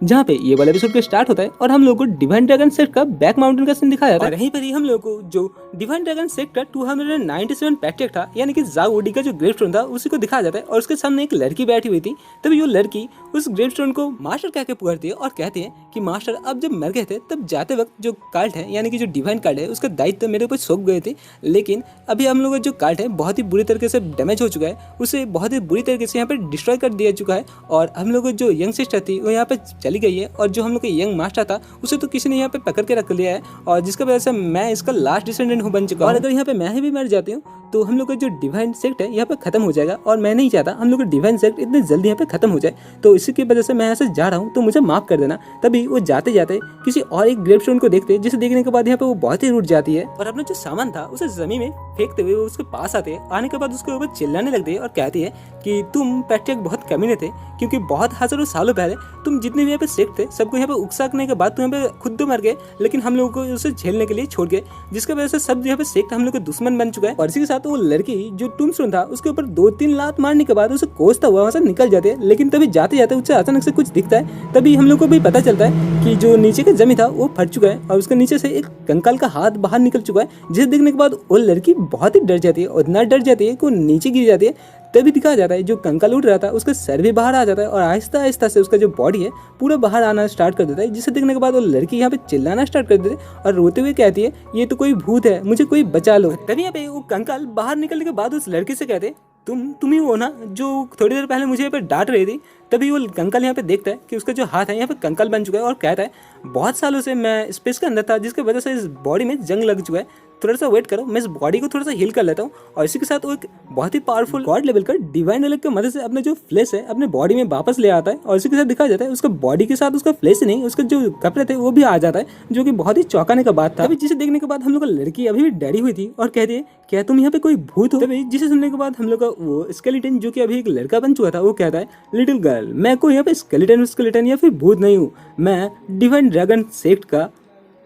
जहाँ पे ये वाला एपिसोड का स्टार्ट होता है और हम लोग को डिवाइन ड्रैगन सेट का बैक माउंटेन का सीन दिखाया जाता है। और यहीं पर ही हम लोग को जो डिवाइन ड्रैगन सेट का 297 पैट्रिक था, यानी कि जागोडी का जो ग्रेवस्टोन था, उसी को दिखाया जाता है। और उसके सामने एक लड़की बैठी हुई थी। तभी वो लड़की उस ग्रेवस्टोन को मास्टर कह के पुकारती है और कहती है कि मास्टर अब जब मर गए थे तब जाते वक्त जो कार्ड है, यानी कि जो डिवाइन कार्ड है, उसका दायित्व मेरे ऊपर सौंप गए थे। लेकिन अभी हम लोग का जो कार्ड है बहुत ही बुरी तरीके से डैमेज हो चुका है, उसे बहुत ही बुरी तरीके से यहाँ पे डिस्ट्रॉय कर दिया चुका है। और हम लोग जो यंग सिस्टर थी वो यहाँ पे चली गई है, और जो हम लोग का यंग मास्टर था उसे तो किसी ने यहाँ पे पकड़ के रख लिया है, और जिसका वजह से मैं इसका लास्ट डिसेंडेंट हूँ बन चुका हूँ। और अगर यहाँ पे मैं भी मर जाती हूँ तो हम लोग का जो डिवाइन सेक्ट है यहाँ पे खत्म हो जाएगा, और मैं नहीं चाहता हम लोग का डिवाइन सेक्ट इतने जल्दी यहाँ पे खत्म हो जाए। तो इसी की वजह से मैं ऐसे जा रहा हूँ, तो मुझे माफ कर देना। तभी वो जाते जाते किसी और एक ग्रेवस्टोन को देखते, जिसे देखने के बाद यहाँ पे वो बहुत ही रुठ जाती है और अपना जो सामान था उसे जमीन में फेंकते हुए उसके पास आते हैं। आने के बाद उसके ऊपर चिल्लाने लगते हैं और कहती है कि तुम पैट्रिक बहुत कमीने थे, क्योंकि बहुत हजारों सालों पहले तुम जितने भी यहाँ पे सेक्ट थे सबको यहाँ पे उकसाने के बाद तुम यहाँ पे खुद तो मर गए, लेकिन हम लोगों को उसे झेलने के लिए छोड़ गए, जिसकी वजह से सब यहाँ पे सेक्ट हम लोग का दुश्मन बन चुका है। और इसी के साथ वो लड़की जो टूम्बस्टोन था उसके ऊपर 2-3 लात मारने के बाद उसे कोसता हुआ वहां से निकल जाते हैं। लेकिन तभी जाते जाते उससे अचानक से कुछ दिखता है। तभी हम लोग को भी पता चलता है कि जो नीचे का जमीन था वो फट चुका है, और उसके नीचे से एक कंकाल का हाथ बाहर निकल चुका है, जिसे देखने के बाद वो लड़की बहुत ही डर जाती है, और इतना डर जाती है कि वो नीचे गिर जाती है। तभी दिखाया जाता है जो कंकाल उठ रहा था उसका सर भी बाहर आ जाता है, और आहिस्ता आहिस्ता से उसका जो बॉडी है पूरा बाहर आना स्टार्ट कर देता है, जिसे देखने के बाद वो लड़की यहाँ पे चिल्लाना स्टार्ट कर देती है और रोते हुए कहती है ये तो कोई भूत है, मुझे कोई बचा लो। तभी यहाँ पे वो कंकाल बाहर निकलने के बाद उस लड़की से कहते तुम ही हो ना जो थोड़ी देर पहले मुझे यहाँ पे डांट रही थी। तभी वो कंकाल यहाँ पे देखता है कि उसका जो हाथ है यहाँ पे कंकाल बन चुका है, और कहता है बहुत सालों से मैं स्पेस के अंदर था, जिसकी वजह से इस बॉडी में जंग लग चुका है, थोड़ा सा वेट करो, मैं इस बॉडी को थोड़ा सा हील कर लेता हूँ। और इसी के साथ वो एक बहुत ही पावरफुल गॉड लेवल का डिवाइन लेवल की मदद से अपने जो फ्लेश है अपने बॉडी में वापस ले आता है। और इसी के साथ दिखाया जाता है उसका बॉडी के साथ उसका फ्लेश ही नहीं, उसका जो कपड़े थे वो भी आ जाता है, जो कि बहुत ही चौंकाने का बात था। अभी जिसे देखने के बाद हम लोग का लड़की अभी भी डरी हुई थी और कहती है क्या तुम यहाँ पे कोई भूत हो। तभी जिसे सुनने के बाद हम लोग का वो स्केलेटन जो कि अभी एक लड़का बन चुका था वो कहता है लिटिल गर्ल, मैं कोई यहाँ पे स्केलेटन या फिर भूत नहीं हूँ, मैं डिवाइन ड्रैगन सेक्ट का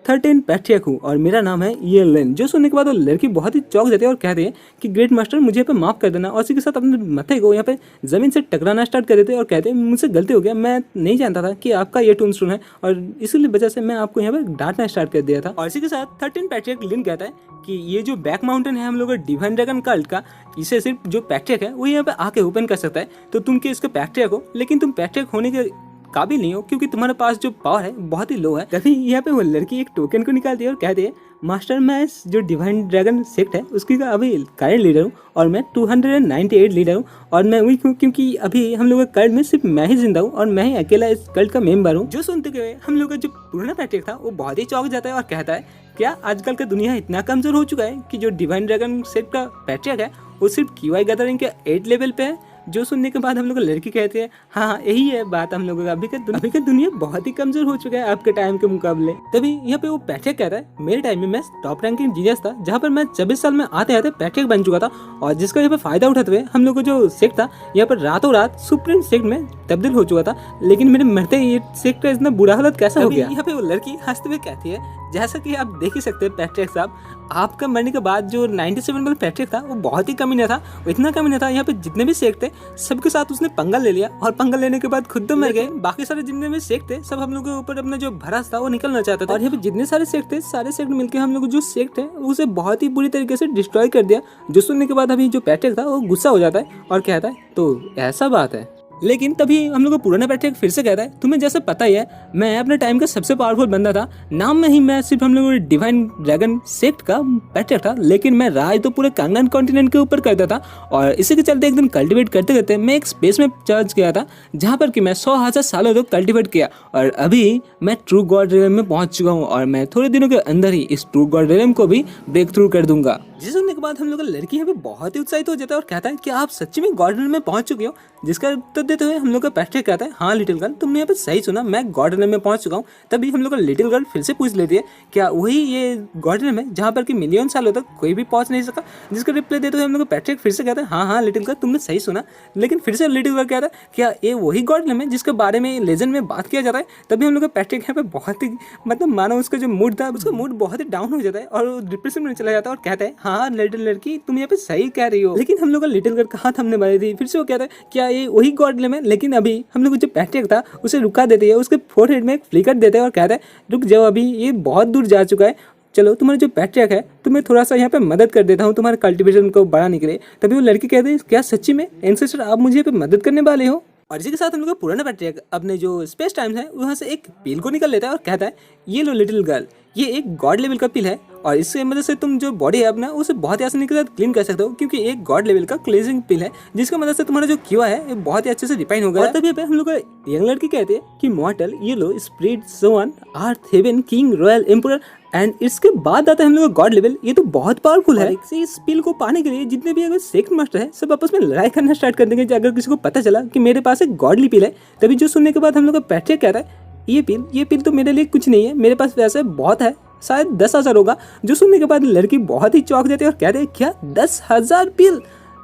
13 पैट्रिक हूँ और मेरा नाम है येलेन। जो सुनने के बाद वो लड़की बहुत ही चौंक जाती है और कहती है कि ग्रेट मास्टर मुझे पे माफ कर देना। और उसी के साथ अपने माथे को यहाँ पे जमीन से टकराना स्टार्ट कर देते हैं और कहते हैं मुझसे गलती हो गया, मैं नहीं जानता था कि आपका ये टूम्बस्टोन है, और इसीलिए वजह से मैं आपको यहाँ पे डांटना स्टार्ट कर दिया था। और इसी के साथ 13 पैट्रिक लिन कहता है कि ये जो बैक माउंटेन है हम लोग डिवाइन ड्रैगन कल्ट का, इसे सिर्फ जो पैट्रिक है वो यहाँ पे आके ओपन कर सकता है। तो तुम के इसके पैट्रिक हो, लेकिन तुम पैट्रिक होने के काबिल नहीं हो, क्योंकि तुम्हारे पास जो पावर है बहुत ही लो है। तभी यहाँ पे वो लड़की एक टोकन को निकालती है और कहती है मास्टर मैं इस जो डिवाइन ड्रैगन सेक्ट है उसकी का अभी करंट लीडर हूँ, और मैं 298 लीडर हूँ, और मैं वीक हूँ क्योंकि अभी हम लोग का कल्ट में सिर्फ मैं ही जिंदा हूँ और मैं ही अकेला इस कल्ट का मेंबर हूँ। जो सुनते हुए हम लोग का जो पुराना पैट्रिक था वो बहुत ही चौंक जाता है और कहता है क्या आजकल का दुनिया इतना कमजोर हो चुका है कि जो डिवाइन ड्रैगन सेक्ट का पैट्रिक है वो सिर्फ क्यूआई गैदरिंग के 8 लेवल पे है। जो सुनने के बाद हम लोग लड़की कहते हैं हाँ यही है बात, हम लोगों का अभी का दुनिया बहुत ही कमजोर हो चुका है आपके टाइम के मुकाबले। तभी यहाँ पे वो पैट्रिक कहता है मेरे टाइम में मैं टॉप रैंकिंग जीनियस था, जहाँ पर मैं 24 साल में आते आते पैट्रिक बन चुका था, और जिसका यहाँ पे फायदा उठाते हुए हम लोग को जो सेक्ट था यहाँ पर रातों रात सुप्रीम सेक्ट में तब्दील हो चुका था। लेकिन मेरे मरते ये सेक्ट का इतना बुरा हालत कैसा हो गया। यहाँ पे वो लड़की हंसते हुए कहती है जैसा कि आप देख ही सकते हैं पैट्रिक साहब, आपका मरने के बाद जो 97 वाला पैट्रिक था वो बहुत ही कमीना था, वो इतना कमीना था यहाँ पे जितने भी सेक्ट थे सबके साथ उसने पंगा ले लिया, और पंगा लेने के बाद खुद तो मर गए। बाकी सारे जितने भी सेक्ट थे सब हम लोग के ऊपर अपना जो भरोसा था वो निकलना चाहता था, और यहाँ पे जितने सारे सेक्ट थे सारे सेक्ट मिलकर हम लोग जो सेक्ट है उसे बहुत ही बुरी तरीके से डिस्ट्रॉय कर दिया। जो सुनने के बाद अभी जो पैट्रिक था वो गुस्सा हो जाता है और कहता है तो ऐसा बात है। लेकिन तभी हम लोग को पुराना पैट्रिक फिर से कहता है तुम्हें जैसे पता ही है मैं अपने टाइम का सबसे पावरफुल बंदा था, नाम में ही मैं सिर्फ हम लोग डिवाइन ड्रैगन सेक्ट का पैट्रिक था, लेकिन मैं राज तो पूरे कांगन कॉन्टिनेंट के ऊपर करता था। और इसी के चलते एक दिन कल्टिवेट करते करते मैं एक स्पेस में चर्च गया था, जहाँ पर कि मैं 100,000 सालों तक कल्टिवेट किया, और अभी मैं ट्रू गॉड रियल्म में पहुंच चुका हूँ, और मैं थोड़े दिनों के अंदर ही इस ट्रू गॉड रियल्म को भी ब्रेक थ्रू कर दूंगा। जिसे सुनने के बाद हम लोग का लड़की यहाँ पे बहुत ही उत्साहित हो जाता है और कहता है कि आप सच्ची में गॉड रियल्म में पहुंच चुके हो। जिसका उत्तर देते हुए हम लोग का पैट्रिक कहता है हाँ लिटिल गर्ल तुमने यहाँ पे सही सुना, मैं गॉड रियल्म में पहुंच चुका हूँ। तभी हम लोग का लिटिल गर्ल फिर से पूछ लेती है क्या वही ये गॉड रियल्म है जहाँ पर कि मिलियन सालों तक कोई भी पहुंच नहीं सका। जिसका रिप्लाई देते हुए हम लोग का पैट्रिक फिर से कहता है हाँ लिटिल गर्ल तुमने सही सुना। लेकिन फिर से लिटिल गर्ल कहता है क्या ये वही गॉड रियल्म है जिसके बारे में लेजेंड में बात किया जाता है। तभी हम लोग का पैट्रिक यहाँ पे बहुत ही मतलब मानो उसका जो मूड था उसका मूड बहुत ही डाउन हो जाता है और डिप्रेशन में चला जाता है और कहता है हाँ लिटिल लड़की तुम यहाँ पे सही कह रही हो, लेकिन हम लोग का लिटिल गर्ल कहाँ थमने वाली थी। फिर से वो कहता है क्या ये वही गॉड लेम है, लेकिन अभी हम लोग जो पैट्रिक था उसे रुका देते हैं, उसके फोरहेड में एक फ्लिकर देते हैं और कहता है रुक जाओ अभी ये बहुत दूर जा चुका है, चलो तुम्हारा जो पैट्रिक है तुम्हें थोड़ा सा यहाँ पे मदद कर देता हूँ तुम्हारे कल्टीवेशन को बढ़ाने के लिए। तभी वो लड़की कहते हैं क्या सच्ची में एंसेस्टर आप मुझे यहाँ पे मदद करने वाले हो। और इसी के साथ हम लोग का पुराना पैट्रिक अपने जो स्पेस टाइम है वहाँ से एक पील को निकल लेता है और कहता है ये लो लिटिल गर्ल, ये एक गॉड लेवल का पिल है और इससे मदद से तुम जो बॉडी है अपना उसे बहुत ही आसानी के साथ क्लीन कर सकते हो, क्योंकि एक गॉड लेवल का क्लींजिंग पिल है जिसका मदद से तुम्हारा जो क्यूआ है ये बहुत ही अच्छे से रिफाइन होगा। और तभी पे हम लोग यंग लड़की कहते हैं कि मॉर्टल ये low spirit zone earth heaven king royal emperor and इसके बाद आता है हम लोग गॉड लेवल, ये तो बहुत पावरफुल है। इस पिल को पाने के लिए जितने भी अगर सेकंड मास्टर है सब आपस में लड़ाई करना स्टार्ट कर देंगे अगर किसी को पता चला कि मेरे पास एक गॉडली पिल है। तभी जो सुनने के बाद हम लोग का पैट्रिक कहता है ये पिल तो मेरे लिए कुछ नहीं है, मेरे पास वैसे बहुत है, शायद 10,000 होगा। जो सुनने के बाद लड़की बहुत ही चौंक जाती है और कहते हैं क्या 10,000 पिल,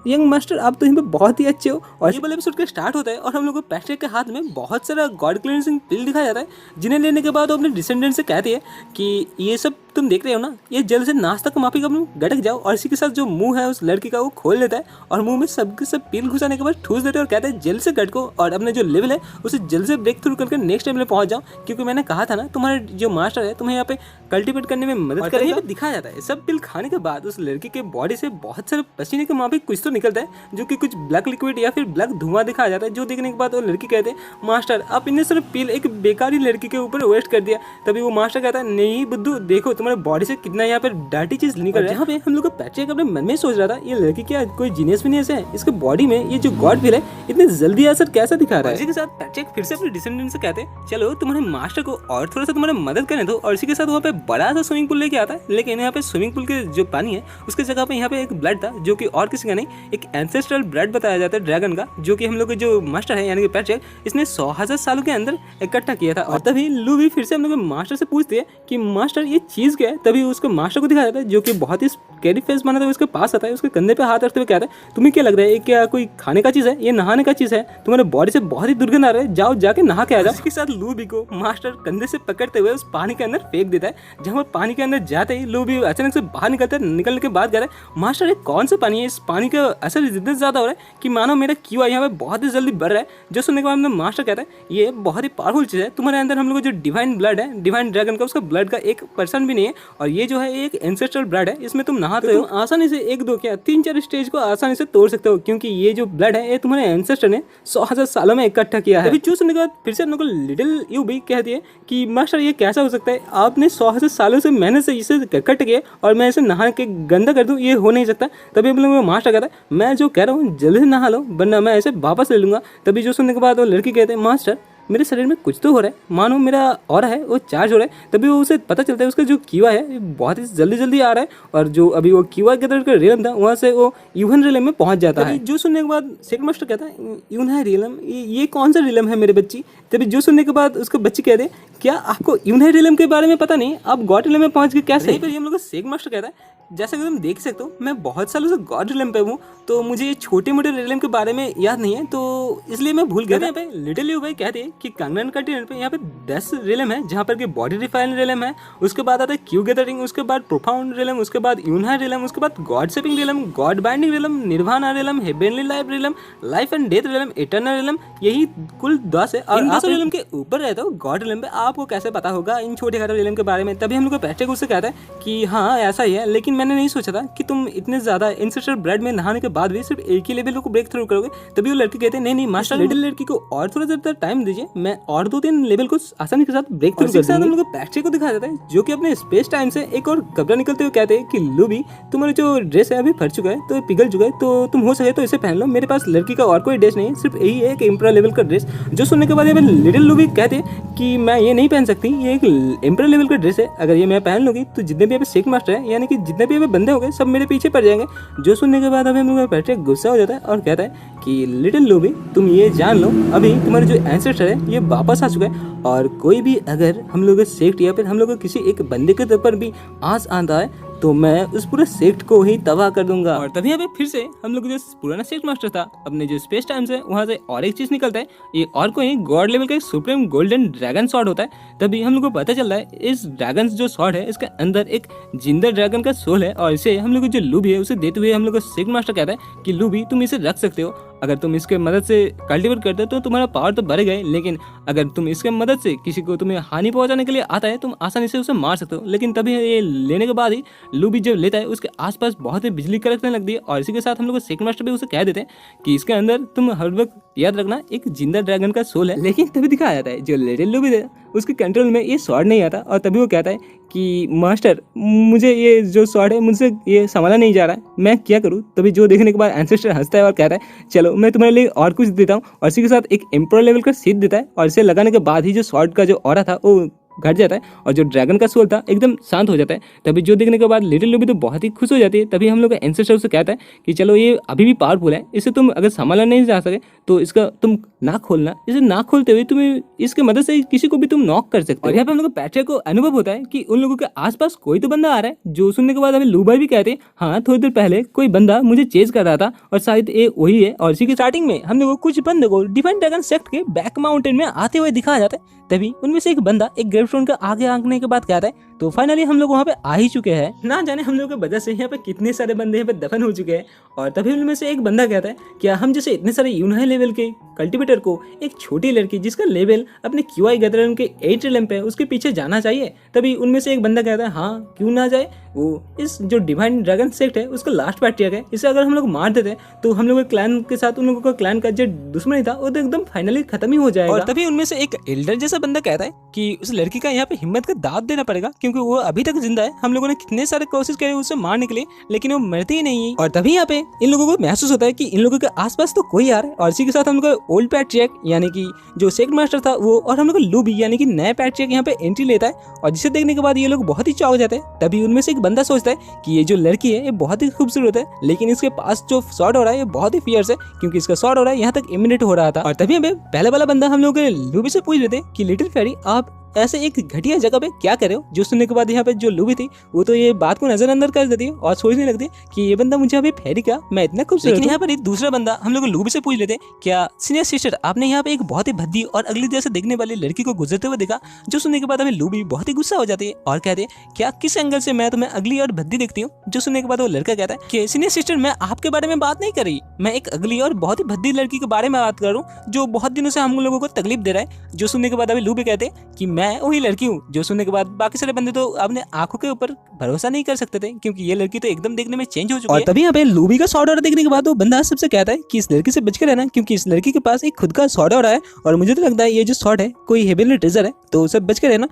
यंग मास्टर आप तो यहाँ पे बहुत ही अच्छे हो। और ये वाला एपिसोड का स्टार्ट होता है और हम लोग को पैट्रिक के हाथ में बहुत सारा गॉड क्लींजिंग पिल दिखाया जाता है, जिन्हें लेने के बाद वो अपने डिसेंडेंट से कहती है कि ये सब तुम देख रहे हो ना, ये जल्द से नाश्ता का माफी का गटक जाओ। और इसी के साथ जो मुंह है उस लड़की का वो खोल लेता है और मुंह में सबके सब पिल घुसाने के बाद ठूस देते हैं और कहते हैं जल्द से गटको और अपने जो लेवल है उसे जल्द से ब्रेक थ्रू करके नेक्स्ट लेवल में पहुंच जाओ, क्योंकि मैंने कहा था ना तुम्हारे जो मास्टर है तुम्हें यहाँ पे कल्टीवेट करने में मदद करेगा। दिखाया जाता है सब पिल खाने के बाद उस लड़की के बॉडी से बहुत सारे पसीने के माफी कुछ तो निकलता है, जो कि कुछ ब्लैक लिक्विड या फिर ब्लैक धुआं दिखाया जाता है, जो देखने के बाद वो लड़की कहते हैं मास्टर आप इतने सारे पिल एक बेकारी लड़की के ऊपर वेस्ट कर दिया। तभी वो मास्टर कहता है नहीं बुद्धू देखो तुम्हारे बॉडी से कितना यहाँ पे डार्टी चीज निकल रहा है। यहाँ पे हम लोग का पैट्रिक अपने मन में सोच रहा था ये लड़की क्या कोई जीनियस फिनियस है, इसके बॉडी में ये जो गॉड पिल है इतने जल्दी असर कैसा दिखा रहा है। इसी के साथ पैट्रिक फिर से अपने डिसेंडेंट से कहते हैं चलो तुम्हारे मास्टर को और थोड़ा सा तुम्हारा मदद करने दो। और इसी के साथ वहाँ पे बड़ा सा स्विमिंग पूल लेके आता है, लेकिन यहाँ पे स्विमिंग पूल के जो पानी है उसके जगह पे यहाँ पे एक ब्लड था जो कि और किसी का नहीं, एक एंसेस्ट्रल ब्लड बताया जाता है ड्रैगन का, जो कि हम लोग के जो मास्टर है यानी कि पैट्रिक इसने 100,000 सालों के अंदर इकट्ठा किया था। और तभी लूबी फिर से हम लोग मास्टर से पूछती है कि मास्टर ये चीज क्या है। तभी उसको मास्टर को दिखाया जाता है जो कि बहुत ही स्कैरी फेस बना था, उसके पास आता है, उसके कंधे पे हाथ रखते हुए कहता है तुम्हें क्या लग रहा है ये क्या कोई खाने का चीज है, ये नहाने का चीज है, तुम्हारे बॉडी से बहुत ही दुर्गंध आ रहा है, जाओ जाके नहा के आ जाओ। इसके साथ लूबी को मास्टर कंधे से पकड़ते हुए उस पानी के अंदर फेंक देता है। जहाँ पानी के अंदर जाते ही लूबी अचानक से बाहर निकलता है, निकलने के बाद कहता है मास्टर ये कौन सा पानी है, इस पानी का असर इतना ज्यादा हो रहा है कि मानो मेरा क्यूआ यहाँ पे बहुत ही जल्दी बढ़ रहा है। जो सुनने के बाद मास्टर कहता है ये बहुत ही पावरफुल चीज है, तुम्हारे अंदर हम लोग जो डिवाइन ब्लड है डिवाइन ड्रैगन का उसका ब्लड का 1% भी नहीं है, और ये जो है एक एंसेस्ट्रल ब्लड है, इसमें तुम नहाते हो आसानी से 1-2 क्या 3-4 स्टेज को आसानी से तोड़ सकते हो, क्योंकि ये जो ब्लड है ये तुम्हारे एंसेस्टर ने 100,000 सालों में इकट्ठा किया है। जो सुनने के बाद फिर से हम लोग को लिटिल यू भी कहती है कि मास्टर ये कैसा हो सकता है, आपने 100,000 सालों से मेहनत से इसे इकट्ठा किया और मैं इसे नहा के गंदा कर दूं, ये हो नहीं सकता। तभी हम लोग मास्टर कहता है मैं जो कह रहा हूँ जल्दी से नहा लो वरना मैं इसे वापस ले लूंगा। तभी जो सुनने के बाद वो लड़की कहते हैं मास्टर मेरे शरीर में कुछ तो हो रहा है, मानो मेरा ऑरा है वो चार्ज हो रहा है। तभी वो उसे पता चलता है उसका जो कीवा है बहुत ही जल्दी आ रहा है, और जो अभी वो कीवा के तरफ का रियलम था वहाँ से वो यूहन रियलम में पहुंच जाता है। जो सुनने के बाद सेकंड मास्टर कहता है यूहन रियलम ये कौन सा रियलम है मेरे बच्ची। तभी जो सुनने के बाद उसका बच्ची कहते हैं क्या आपको यूहन रियलम के बारे में पता नहीं, आप गॉड रियलम में पहुंच गए कैसे। हम लोग सेकंड मास्टर कहता है जैसा कि तुम देख सकते हो मैं बहुत सालों से गॉड रियलम पे हूँ, तो मुझे ये छोटे मोटे रियलम के बारे में याद नहीं है, तो इसलिए मैं भूल गया। यहाँ पे लिटिल यू भाई कहते हैं कि कांगनन कंटिनेंट पे यहाँ पे 10 रियलम है, जहाँ पर कि बॉडी रिफाइन रियलम है, उसके बाद आता है क्यू गैदरिंग, उसके बाद प्रोफाउंड रियलम, उसके बाद यूनहा रियलम, उसके बाद god shaping realm, god binding realm, nirvana realm, heavenly life realm, life and death realm, eternal realm, यही कुल 10 है। और इन 10 रियलम के ऊपर रहता हो गॉड रियलम पे, आपको कैसे पता होगा इन छोटे छोटे रियलम के बारे में। तभी हम लोग को पैट्रिक उससे कहता है कि हाँ ऐसा ही है, लेकिन मैंने नहीं सोचा था कि तुम इतने ज्यादा एंसेस्टर ब्लड में नहाने के बाद भी सिर्फ एक ही लेवल को ब्रेक थ्रू करोगे। तभी वो लड़की कहते हैं नहीं मास्टर लिटिल लड़की को और थोड़ा ज्यादा टाइम दीजिए, मैं और 2-3 लेवल को आसानी के साथ ब्रेक थ्रू कर दूंगा। हम लोग को पैट्रिक को दिखाया जाता है जो कि अपने स्पेस टाइम से एक और कपड़ा निकलते हुए कहते हैं कि लूबी तुम्हारा जो ड्रेस है अभी फट चुका है, तो पिघल चुका है, तो तुम हो सके तो इसे पहन लो, मेरे पास लड़की का और कोई ड्रेस नहीं है, सिर्फ यही है एक एम्परर लेवल का ड्रेस। जो सुनने के बाद लिटिल लूबी कहते हैं कि मैं ये नहीं पहन सकती, ये एक एम्परर लेवल का ड्रेस है, अगर ये मैं पहन लूंगी तो जितने भी सेक मास्टर है यानी कि जितने भी बंदे हो गए सब मेरे पीछे पड़ जाएंगे। जो सुनने के बाद अभी हम लोग पैट्रिक गुस्सा हो जाता है और कहता है कि लिटिल लूबी तुम ये जान लो अभी तुम्हारे जो एंसेस्टर है ये वापस आ चुका है, और कोई भी अगर हम लोग सेक्ट या फिर हम लोग किसी एक बंदे के ऊपर भी आस आता है तो मैं उस पूरे सेक्ट को ही तबाह कर दूंगा। और तभी यहाँ पे फिर से हम लोग जो पुराना सेक्ट मास्टर था अपने जो स्पेस टाइम से वहाँ से और एक चीज निकलता है, ये और कोई गॉड लेवल का सुप्रीम गोल्डन ड्रैगन स्वॉर्ड होता है। तभी हम लोग को पता चल रहा है इस ड्रैगन जो स्वॉर्ड है इसके अंदर एक जिंदा ड्रैगन का सोल है, और इसे हम लोग जो लूबी है उसे देते हुए हम लोग को सेक्ट मास्टर कहता है कि लूबी तुम इसे रख सकते हो, अगर तुम इसके मदद से कल्टीवेट करते हो तो तुम्हारा पावर तो बढ़ गए, लेकिन अगर तुम इसके मदद से किसी को तुम्हें हानि पहुंचाने के लिए आता है तुम आसानी से उसे मार सकते हो। लेकिन तभी ये लेने के बाद ही लूबी जब लेता है उसके आसपास बहुत ही बिजली कड़कने लगती है, और इसी के साथ हम लोग सेकंड मास्टर भी उसे कह देते हैं कि इसके अंदर तुम हर वक्त याद रखना एक जिंदा ड्रैगन का सोल है। लेकिन तभी दिखाया जाता है जो लिटिल लूबी है उसके कंट्रोल में ये स्वॉर्ड नहीं आता, और तभी वो कहता है कि मास्टर मुझे ये जो स्वॉर्ड है मुझसे ये संभाला नहीं जा रहा है, मैं क्या करूँ। तभी जो देखने के बाद एंसेस्टर हंसता है और कहता है चलो मैं तुम्हारे लिए और कुछ देता हूँ, और इसी के साथ एक एम्परर लेवल का सीट देता है, और इसे लगाने के बाद ही जो स्वॉर्ड का जो ऑरा था वो घट जाता है और जो ड्रैगन का सोल था एकदम शांत हो जाता है। तभी जो देखने के बाद लिटिल लूबी तो बहुत ही खुश हो जाती है। तभी हम लोग का एंसेस्टर उसे कहता है कि चलो ये अभी भी पावरफुल है, इसे तुम अगर संभाला नहीं जा सके तो इसका तुम नाक खोलना, इसे नाक खोलते हुए तुम्हें इसके मदद से किसी को भी तुम नॉक कर सकते हो। और यहाँ पे हम लोग को पैट्रिक को अनुभव होता है कि उन लोगों के आसपास कोई तो बंदा आ रहा है, जो सुनने के बाद अभी लूबा भी कहते हैं हाँ थोड़ी देर पहले कोई बंदा मुझे चेज कर रहा था और शायद ये वही है। और इसी की स्टार्टिंग में हम लोग को कुछ बंदे को डिवाइन ड्रैगन सेक्ट के बैक माउंटेन में आते हुए दिखाया जाता है। तभी उनमें से एक बंदा एक ग्रेवस्टोन का आगे आंकने के बाद कहता है तो फाइनली हम लोग वहाँ पे आ ही चुके हैं। ना जाने हम लोग की वजह से यहाँ पे कितने सारे बंदे यहाँ पे दफन हो चुके हैं। और तभी उनमें से एक बंदा कहता है क्या हम जैसे इतने सारे यूनाई लेवल के कल्टीवेटर को एक छोटी लड़की जिसका लेवल अपने क्यूआई गैदरन के 8 ट्रिलियन पे उसके पीछे जाना चाहिए। तभी उनमें से एक बंदा कहता है हाँ क्यों ना जाए, वो इस जो डिवाइन ड्रैगन सेक्ट है उसका लास्ट पैट्रियर्क है, इसे अगर हम लोग मार देते तो हम लोगों के क्लैन के साथ उन लोगों का क्लैन का जो दुश्मनी था वो तो एकदम फाइनली खत्म ही हो जाएगा। और तभी उनमें से एक एल्डर जैसा बंदा कहता है कि उस लड़की का यहाँ पे हिम्मत का दाद देना पड़ेगा, क्योंकि वो अभी तक जिंदा है। हम लोगों ने कितने सारे कोशिश करे उसे मारने के लिए लेकिन वो मरती ही नहीं है। और तभी यहाँ पे इन लोगों को महसूस होता है कि इन लोगों के आसपास तो कोई आ रहा है। और इसी के साथ हम लोग ओल्ड पैट्रियर्क यानी कि जो सेक्ट मास्टर था वो और हम लोग लूबी यानी कि नया पैट्रियर्क यहाँ पे एंट्री लेता है, और जिसे देखने के बाद ये लोग बहुत ही चौंक जाते हैं। तभी उनमें से एक बंदा सोचता है कि ये जो लड़की है ये बहुत ही खूबसूरत है, लेकिन इसके पास जो शॉट हो रहा है ये बहुत ही फियर्स है, क्योंकि इसका शॉट हो रहा है यहाँ तक इमिनेट हो रहा था। और तभी हमें पहले वाला बंदा हम लोग लूबी से पूछ लेते कि लिटिल फेरी आप ऐसे एक घटिया जगह पे क्या कर रहे हो। जो सुनने के बाद यहाँ पे जो लूबी थी वो तो ये बात को नजरअंदर कर देती है और सोचने लगती है कि ये बंदा मुझे अभी फेरी क्या, मैं इतना खूबसूरत। लेकिन यहाँ पर एक दूसरा बंदा हम लोग लूबी से पूछ लेते क्या सीनियर सिस्टर आपने यहाँ पे एक बहुत ही भद्दी और अगली जैसे देखने वाली लड़की को गुजरते हुए देखा। जो सुनने के बाद हमें लूबी बहुत ही गुस्सा हो जाती है और कहते हैं क्या किस एंगल से मैं तुम्हें अगली और भद्दी देखती हूँ। जो सुनने के बाद वो लड़का कहता है कि सीनियर सिस्टर मैं आपके बारे में बात नहीं कर रही, मैं एक अगली और बहुत ही भद्दी लड़की के बारे में बात कर रहा हूँ जो बहुत दिनों से हम लोगों को तकलीफ दे रहा है। जो सुनने के बाद अभी लूबी कहते हैं कि मैं वही लड़की हूँ। जो सुनने के बाद बाकी सारे बंदे तो अपने आंखों के ऊपर भरोसा नहीं कर सकते थे, क्योंकि ये लड़की तो एकदम देखने में चेंज हो चुकी है। और तभी यहाँ पे लूबी का शॉट ऑर्डर देखने के बाद वो बंदा सबसे कहता है कि इस लड़की से बच के रहना, क्योंकि इस लड़की के पास एक खुद का शॉट ऑर्डर है और मुझे तो लगता है ये जो शॉट है कोई हेवनली ट्रेजर है, तो सब बच के रहना।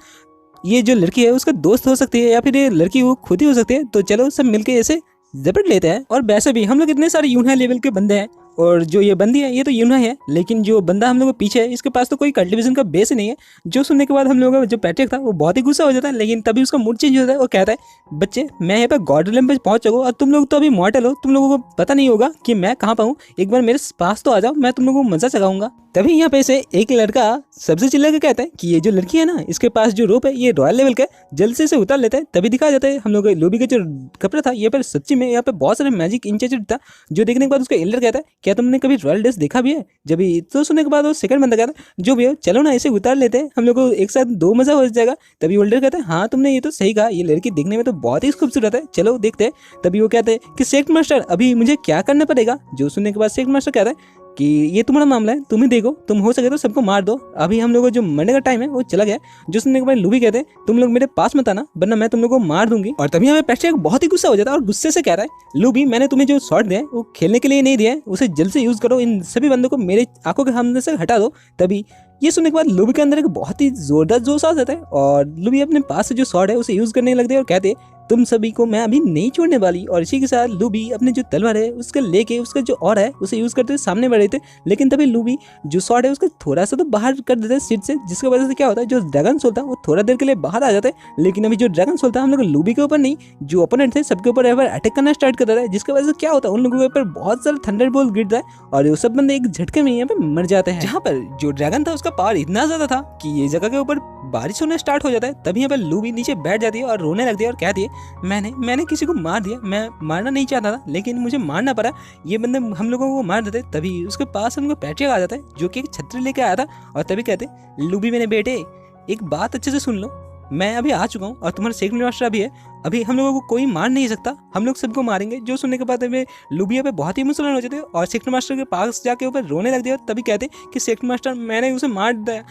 ये जो लड़की है उसका दोस्त हो सकती है या फिर ये लड़की वो खुद ही हो सकती है, तो चलो सब मिलके ऐसे झपट लेते हैं। और वैसे भी हम लोग इतने सारे यूनाई लेवल के बंदे हैं, और जो ये बंदी है ये तो यूनाई है, लेकिन जो बंदा हम लोग के पीछे है इसके पास तो कोई कल्टीवेशन का बेस ही नहीं है। जो सुनने के बाद हम लोगों का जो पैट्रिक था वो बहुत ही गुस्सा हो जाता है, लेकिन तभी उसका मूड चेंज होता है। वो कहता है बच्चे मैं यहाँ पे गॉड रियल्म पे पहुंच चुका हूँ और तुम लोग तो अभी मॉर्टल हो, तुम लोगों को पता नहीं होगा कि मैं कहाँ पर हूँ, एक बार मेरे पास तो आ जाओ, मैं तुम लोगों को मजा चगाऊंगा। तभी यहाँ पे से एक लड़का सबसे चिल्ला के कहता है कि ये जो लड़की है ना इसके पास जो रोप है ये रॉयल लेवल का, जल्द से उतार लेता है। तभी दिखाया जाता है हम लोग लूबी का जो कपड़ा था ये पर सच्ची में यहाँ पे बहुत सारे मैजिक इंचेंटेड था। जो देखने के बाद उसका एल्डर कहता है क्या तुमने कभी रॉयल ड्रेस देखा भी है। जब तो सुनने के बाद वो सेकंड बंदा कहता है जो भी हो चलो ना इसे उतार लेते हैं, हम लोग को एक साथ दो मजा हो जाएगा। तभी एल्डर कहता है हाँ तुमने ये तो सही कहा, ये लड़की देखने में तो बहुत ही खूबसूरत है, चलो देखते हैं। तभी वो कहते हैं कि सेक्ट मास्टर अभी मुझे क्या करना पड़ेगा। जो सुनने के बाद सेक्ट मास्टर कहता है कि ये तुम्हारा मामला है, तुम ही देखो, तुम हो सके तो सबको मार दो, अभी हम लोगों को जो मरने का टाइम है वो चला गया। जो सुनने के बाद लूबी कहते हैं तुम लोग मेरे पास मत आना वरना मैं तुम लोगों को मार दूंगी। और तभी हमें पैट्रिक बहुत ही गुस्सा हो जाता है और गुस्से से कह रहा है लूबी मैंने तुम्हें जो शॉट दिया है वो खेलने के लिए नहीं दिया है, उसे जल्द से यूज करो, इन सभी बंदों को मेरे आंखों के सामने से हटा दो। तभी ये सुनने के बाद लूबी के अंदर एक बहुत ही जोरदार जोश आ जाता है और लूबी अपने पास से जो शॉट है उसे यूज करने लगते हैं और कहते हैं तुम सभी को मैं अभी नहीं छोड़ने वाली। और इसी के साथ लूबी अपने जो तलवार है उसके लेके उसका जो और है उसे यूज करते हुए सामने बढ़े थे, लेकिन तभी लूबी जो शॉट है उसका थोड़ा सा तो बाहर कर देता है सीट से, जिसकी वजह से क्या होता है जो ड्रैगन सोल था वो थोड़ा देर के लिए बाहर आ जाता है। लेकिन अभी जो ड्रैगन सोल था हम लोग लूबी के ऊपर नहीं, जो ओपोनेंट थे सबके ऊपर अटैक करना स्टार्ट कर देता है, जिसकी वजह से क्या होता है उन लोगों के ऊपर बहुत सारा थंडरबोल्ट गिरता है और वो सब बंदे एक झटके में यहाँ पे मर जाते हैं। जहाँ पर जो ड्रैगन था उसका पावर इतना ज्यादा था कि ये जगह के ऊपर बारिश होना स्टार्ट हो जाता है। तभी यहाँ पर लूबी नीचे बैठ जाती है और रोने लगती है और कहती है मैंने किसी को मार दिया, मैं मारना नहीं चाहता था लेकिन मुझे मारना पड़ा। ये बंदे हम लोगों को मार देते, तभी उसके पास हमको पैट्रिक आ जाता है जो कि एक छतरी लेके आया था और तभी कहते लूबी मेरे बेटे एक बात अच्छे से सुन लो, मैं अभी आ चुका हूँ और तुम्हारा सेकंड मास्टर अभी है, अभी हम लोगों को कोई मार नहीं सकता, हम लोग सबको मारेंगे। जो सुनने के बाद हमें लुबिया पे बहुत ही इमोशनल हो जाते और सेक्टर मास्टर के पास जाके ऊपर रोने लग दिया। तभी कहते कि सेक्टर मास्टर मैंने उसे मार दिया,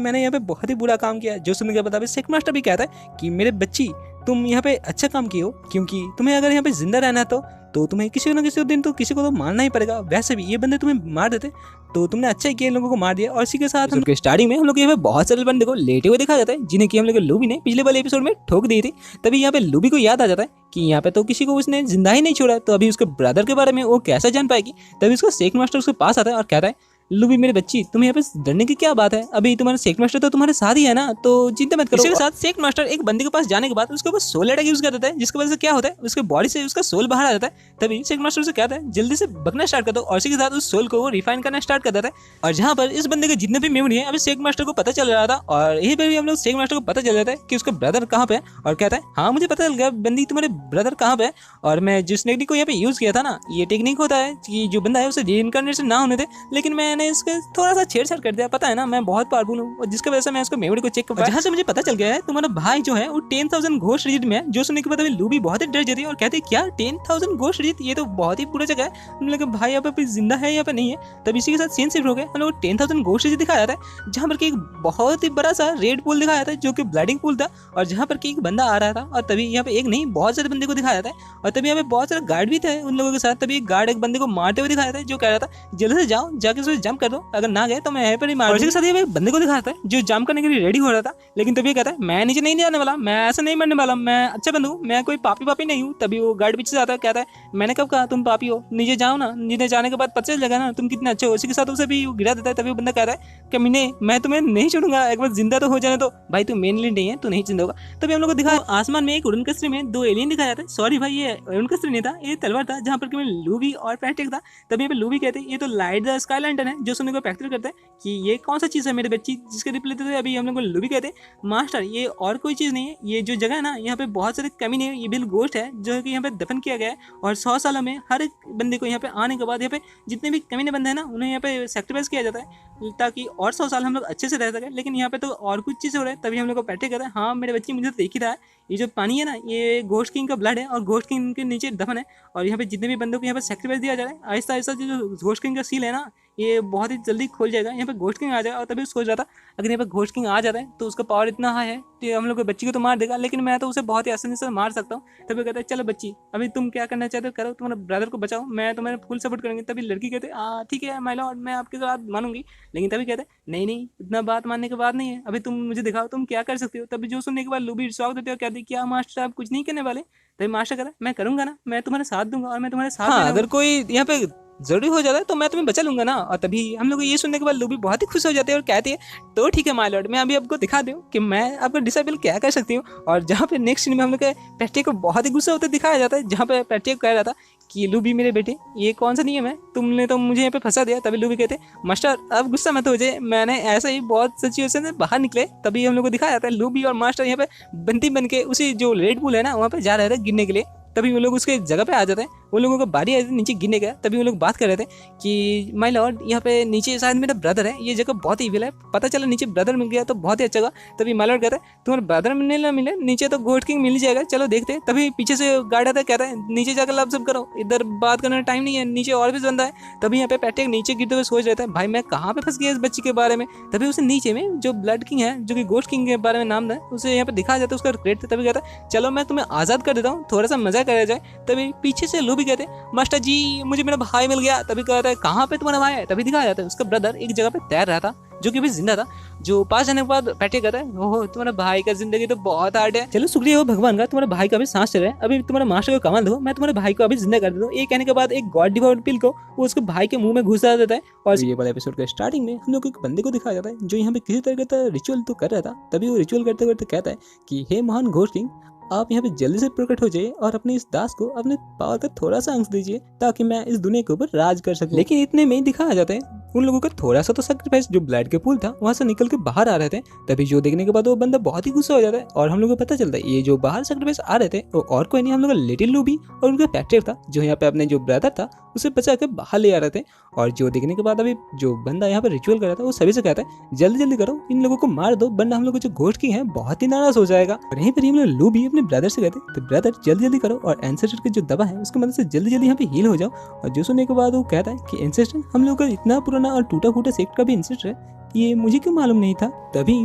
मैंने यहाँ पे बहुत ही बुरा काम किया। जो सुनने के बाद अभी सेक्टर मास्टर भी कहता है कि मेरे बच्ची तुम यहाँ पे अच्छा काम किए हो, क्योंकि तुम्हें अगर यहाँ पे जिंदा रहना है तो तुम्हें किसी न किसी दिन तो किसी को तो मारना ही पड़ेगा। वैसे भी ये बंदे तुम्हें मार देते तो तुमने अच्छा ही किया इन लोगों को मार दिया। और इसी के साथ हम स्टार्टिंग में हम लोग यहाँ पे बहुत सारे बंदे को लेटे हुए देखा जाता है जिन्हें कि हम लोग लूबी ने पिछले वाले एपिसोड में ठोक दी थी। तभी यहाँ पे लूबी को याद आ जाता है कि यहाँ पे तो किसी को उसने जिंदा ही नहीं छोड़ा, तो अभी उसके ब्रदर के बारे में वो कैसे जान पाएगी। तभी उसका सेक मास्टर उसके पास आता है और कहता है लूबी मेरे बच्ची तुम्हें यहाँ पे डरने की क्या बात है, अभी तुम्हारा सेक मास्टर तो तुम्हारे साथ ही है ना, तो चिंता मत करो। इसके साथ सेक मास्टर एक बंदे के पास जाने के बाद उसके ऊपर सोल अटैक यूज कर देता है, जिसकी वजह से क्या होता है उसके बॉडी से उसका सोल बाहर आ जाता है। तभी सेक मास्टर से कहता है जल्दी से बकना स्टार्ट कर दो और इसी के साथ उस सोल को वो रिफाइन करना स्टार्ट कर देता है। और जहाँ पर इस बंदे के जितने भी मेमोरी है अभी सेक मास्टर को पता चल रहा था और यही पर भी हम लोग सेक मास्टर को पता चल जाता है कि उसका ब्रदर कहाँ पे है और कहता है हाँ मुझे पता चल गया बंदी तुम्हारे ब्रदर कहाँ पे है। और मैं जिस टेक्निक को यहाँ पे यूज किया था ना, ये टेक्निक होता है कि जो बंदा है उसे रीइंकार्नेशन ना होने थे, लेकिन मैंने इसके थोड़ा सा छेड़छाड़ कर दिया। पता है ना मैं बहुत पावरफुल हूँ और जिसकी वजह से मैं उसको मेमोरी को चेक कर पाया। जहाँ से मुझे पता चल गया है तुम्हारा भाई जो है वो 10,000 घोस्ट रिजिट में है। जो सुनने के बाद अभी लूबी बहुत ही डर जाती है और कहती है क्या 10,000 घोस्ट रिजिट, ये तो बहुत ही बुरा जगह है, हम लोग भाई यहाँ पे जिंदा है यहाँ पे नहीं है। तब इसी के साथ सीन शिफ्ट हो गए, हम लोग 10,000 घोस्ट रिजिट दिखाया जाता है जहाँ पर एक बहुत ही बड़ा सा रेड पूल दिखाया जाता है जो कि ब्लडिंग पूल था और जहाँ पर एक बंदा आ रहा था और तभी यहाँ पे एक नहीं बहुत सारे बंदे को दिखाया जाता है और तभी यहाँ पे बहुत सारे गार्ड भी थे उन लोगों के साथ। तभी एक गार्ड एक बंदे को मारते हुए दिखाया जाता है जो कह रहा था जल्दी से जाओ जाके उसे जंप कर दो, अगर ना गए तो मैं यहाँ पर ही मार। इसी के साथ ये बंदे को दिखाता है जो जंप करने के लिए रेडी हो रहा था, लेकिन तभी कहता है मैं नीचे नहीं जाने वाला, मैं ऐसा नहीं मरने वाला, मैं अच्छा बंदा हूँ, मैं कोई पापी नहीं हूँ। तभी वो गार्ड पीछे से आता है, कहता है मैंने कब कहा तुम पापी हो, नीचे जाओ ना, नीचे जाने के बाद पता चल जाएगा ना तुम कितने अच्छे हो। इसी के साथ उसे भी गिरा देता है। तभी वो बंदा कहता है कमीने मैं तुम्हें नहीं छोड़ूंगा, एक बार जिंदा तो हो जाने दो भाई, तू मेन लीड नहीं है, तू नहीं जिंदा होगा। तभी हम लोग को दिखा आसमान में एक उड़न कसरी में दो एलियन दिखाया जाता है। सॉरी भाई ये उड़न कसरी नहीं था, ये तलवार था जहाँ पर लूबी और पैट्रिक था। तभी यहाँ पे लूबी कहते हैं ये तो लाइट द स्काई लैंटर्न है। जो सुनने को पैक्टर करते हैं कि ये कौन सा चीज़ है मेरे बच्ची, जिसके रिप्लाई देते अभी हम लोग को लूबी कहते हैं मास्टर ये और कोई चीज़ नहीं है, ये जो जगह है ना यहाँ पे बहुत सारे कमीने हैं, ये बिल गोश्त है जो कि यहाँ पे दफन किया गया है और 100 सालों में हर एक बंदे को यहाँ पे आने के बाद यहाँ पे जितने भी कमीने बंदे हैं ना उन्हें यहाँ पे सैक्रिफाइस किया जाता है ताकि और 100 साल हम लोग अच्छे से रह सके। लेकिन यहाँ पे तो और कुछ चीज़ हो रहा है। तभी हम लोग को पैट्रिक कहता है हाँ मेरे बच्ची मुझे तो देख ही रहा है, ये जो पानी है ना ये घोस्ट किंग का ब्लड है और घोस्ट किंग के नीचे दफन है और यहाँ पे जितने भी बंदों को यहाँ पे सैक्रिफाइस दिया जा रहा है आहिस्ता आहिस्ता जो घोस्ट किंग का सील है ना ये बहुत ही जल्दी खोल जाएगा, यहाँ पे घोस्ट किंग आ जाएगा। और तभी सोच रहा था अगर यहाँ पे घोस्ट किंग आ जाता है तो उसका पावर इतना हाई है कि हम लोग के बच्ची को तो मार देगा, लेकिन मैं तो उसे बहुत ही आसानी से मार सकता हूँ। तभी कहता है चलो बच्ची अभी तुम क्या करना चाहते हो करो, तुम्हारे ब्रदर को बचाओ, मैं तुम्हें फुल सपोर्ट करेंगे। तभी लड़की कहते ठीक है माय लॉर्ड मैं आपकी बात मानूंगी, लेकिन तभी कहते नहीं इतना बात मानने के बाद नहीं है, अभी तुम मुझे दिखाओ तुम क्या कर सकते हो। तभी जो सुनने के बाद लूबी शौक देते हो कहती क्या मास्टर आप कुछ नहीं करने वाले। तभी मास्टर कहता है मैं करूंगा ना, मैं तुम्हारे साथ दूंगा और मैं तुम्हारे साथ अगर कोई यहाँ पे जरूरी हो जाता है तो मैं तुम्हें बचा लूंगा ना। और तभी हम लोग ये सुनने के बाद लूबी बहुत ही खुश हो जाते हैं और कहती है तो ठीक है माय लॉर्ड मैं अभी आपको दिखा दूं कि मैं आपको डिसेबल क्या कर सकती हूँ। और जहाँ पे नेक्स्ट सीन में हम लोग पैट्रिक को बहुत ही गुस्सा होते दिखाया जाता है, जहाँ पे पैट्रिक कह रहा था कि लूबी मेरे बेटे ये कौन सा नियम है, तुमने तो मुझे यहाँ पे फंसा दिया। तभी लूबी कहते मास्टर अब गुस्सा मत हो जाए, मैंने ऐसे ही बहुत सिचुएशन से बाहर निकले। तभी हम लोग को दिखाया जाता है लूबी और मास्टर यहाँ पे बंदी बन के उसी जो रेड पूल है ना वहाँ पे जा रहे थे गिरने के लिए। तभी वो लोग उसके जगह पे आ जाते हैं, वो लोगों को बारी आई थी नीचे गिरने का। तभी वो लोग बात कर रहे थे कि माय लॉर्ड यहाँ पे नीचे शायद मेरा ब्रदर है, ये जगह बहुत ही इविल है, पता चला नीचे ब्रदर मिल गया तो बहुत ही अच्छा होगा। तभी माय लॉर्ड कहता है तुम्हारा ब्रदर मिलने ना मिले नीचे तो घोस्ट किंग मिल जाएगा, चलो देखते। तभी पीछे से गार्ड आता है कहता है नीचे जाकर लव सब करो, इधर बात करने का टाइम नहीं है, नीचे और भी बंदा है। तभी यहाँ पे पैट्रिक नीचे गिरते हुए सोच रहता है भाई मैं कहाँ पे फंस गया इस बच्ची के बारे में। तभी उसे नीचे में जो ब्लड किंग है जो कि घोस्ट किंग के बारे में नाम है उसे यहाँ पे दिखाया जाता है उसका रेट। तभी कहता है चलो मैं तुम्हें आजाद कर देता हूँ, थोड़ा सा मजा करा जाए। तभी पीछे से लूबी कहते मास्टर जी मुझे मेरा भाई मिल गया। तभी कहता है कहाँ पे तुम्हारा भाई है। तभी दिखाया जाता है उसका ब्रदर एक जगह पे तैर रहा था जो कि भी जिंदा था। जो पास जाने के बाद पैट्रिक कहता है ओहो तुम्हारा भाई का जिंदगी तो बहुत हार्ड है, चलो शुक्रिया हो भगवान का तुम्हारे भाई का अभी सांस चल रहा है, अभी तुम्हारा मास्टर को कमाल दो, मैं तुम्हारे भाई को अभी जिंदा कर देता हूँ। ये कहने के बाद एक गॉड डिवाइड पिल को वो उसके भाई के मुंह में घुसा देता है। और ये वाला एपिसोड के स्टार्टिंग में हम लोग एक बंदे को दिखाया जाता है जो यहाँ पे किसी तरह का रिचुअल तो कर रहा था। तभी वो रिचुअल करते करते कहता है कि हे महान घोस्ट किंग आप यहाँ पे जल्दी से प्रकट हो जाइए और अपने इस दास को अपने पावर का थोड़ा सा अंश दीजिए ताकि मैं इस दुनिया के ऊपर राज कर सकूं। लेकिन इतने में ही दिखाया जाता है उन लोगों का थोड़ा सा तो सैक्रिफाइस जो ब्लड के पूल था वहां से निकल के बाहर आ रहे थे। तभी जो देखने के बाद वो बंदा बहुत ही गुस्सा हो जाता है और हम लोग को पता चलता है ये जो बाहर सैक्रिफाइस आ रहे थे वो और कोई नहीं, हम लोग का लिटिल लूबी और उनका पैट्रिक था जो यहाँ पे अपने जो ब्रदर था उसे बचा के बाहर ले आ रहे थे। और जो देखने के बाद अभी जो बंदा यहाँ पे रिचुअल कर रहा था वो सभी से कहता है जल्दी जल्दी करो, इन लोगों को मार दो वरना हम लोग को जो घोस्ट किंग है बहुत ही नाराज हो जाएगा। और यहीं पर हम लोग लूबी अपने ब्रदर से कहते तो ब्रदर जल्दी जल्दी करो और एंसेस्टर की जो दवा है उसकी मदद से जल्दी जल्दी यहाँ पे हील हो जाओ। और जो सुनने के बाद वो कहता है कि एंसेस्टर हम लोग का इतना पुराना और टूटा फूटा सेक्ट का भी एंसेस्टर है, ये मुझे क्यों मालूम नहीं था। तभी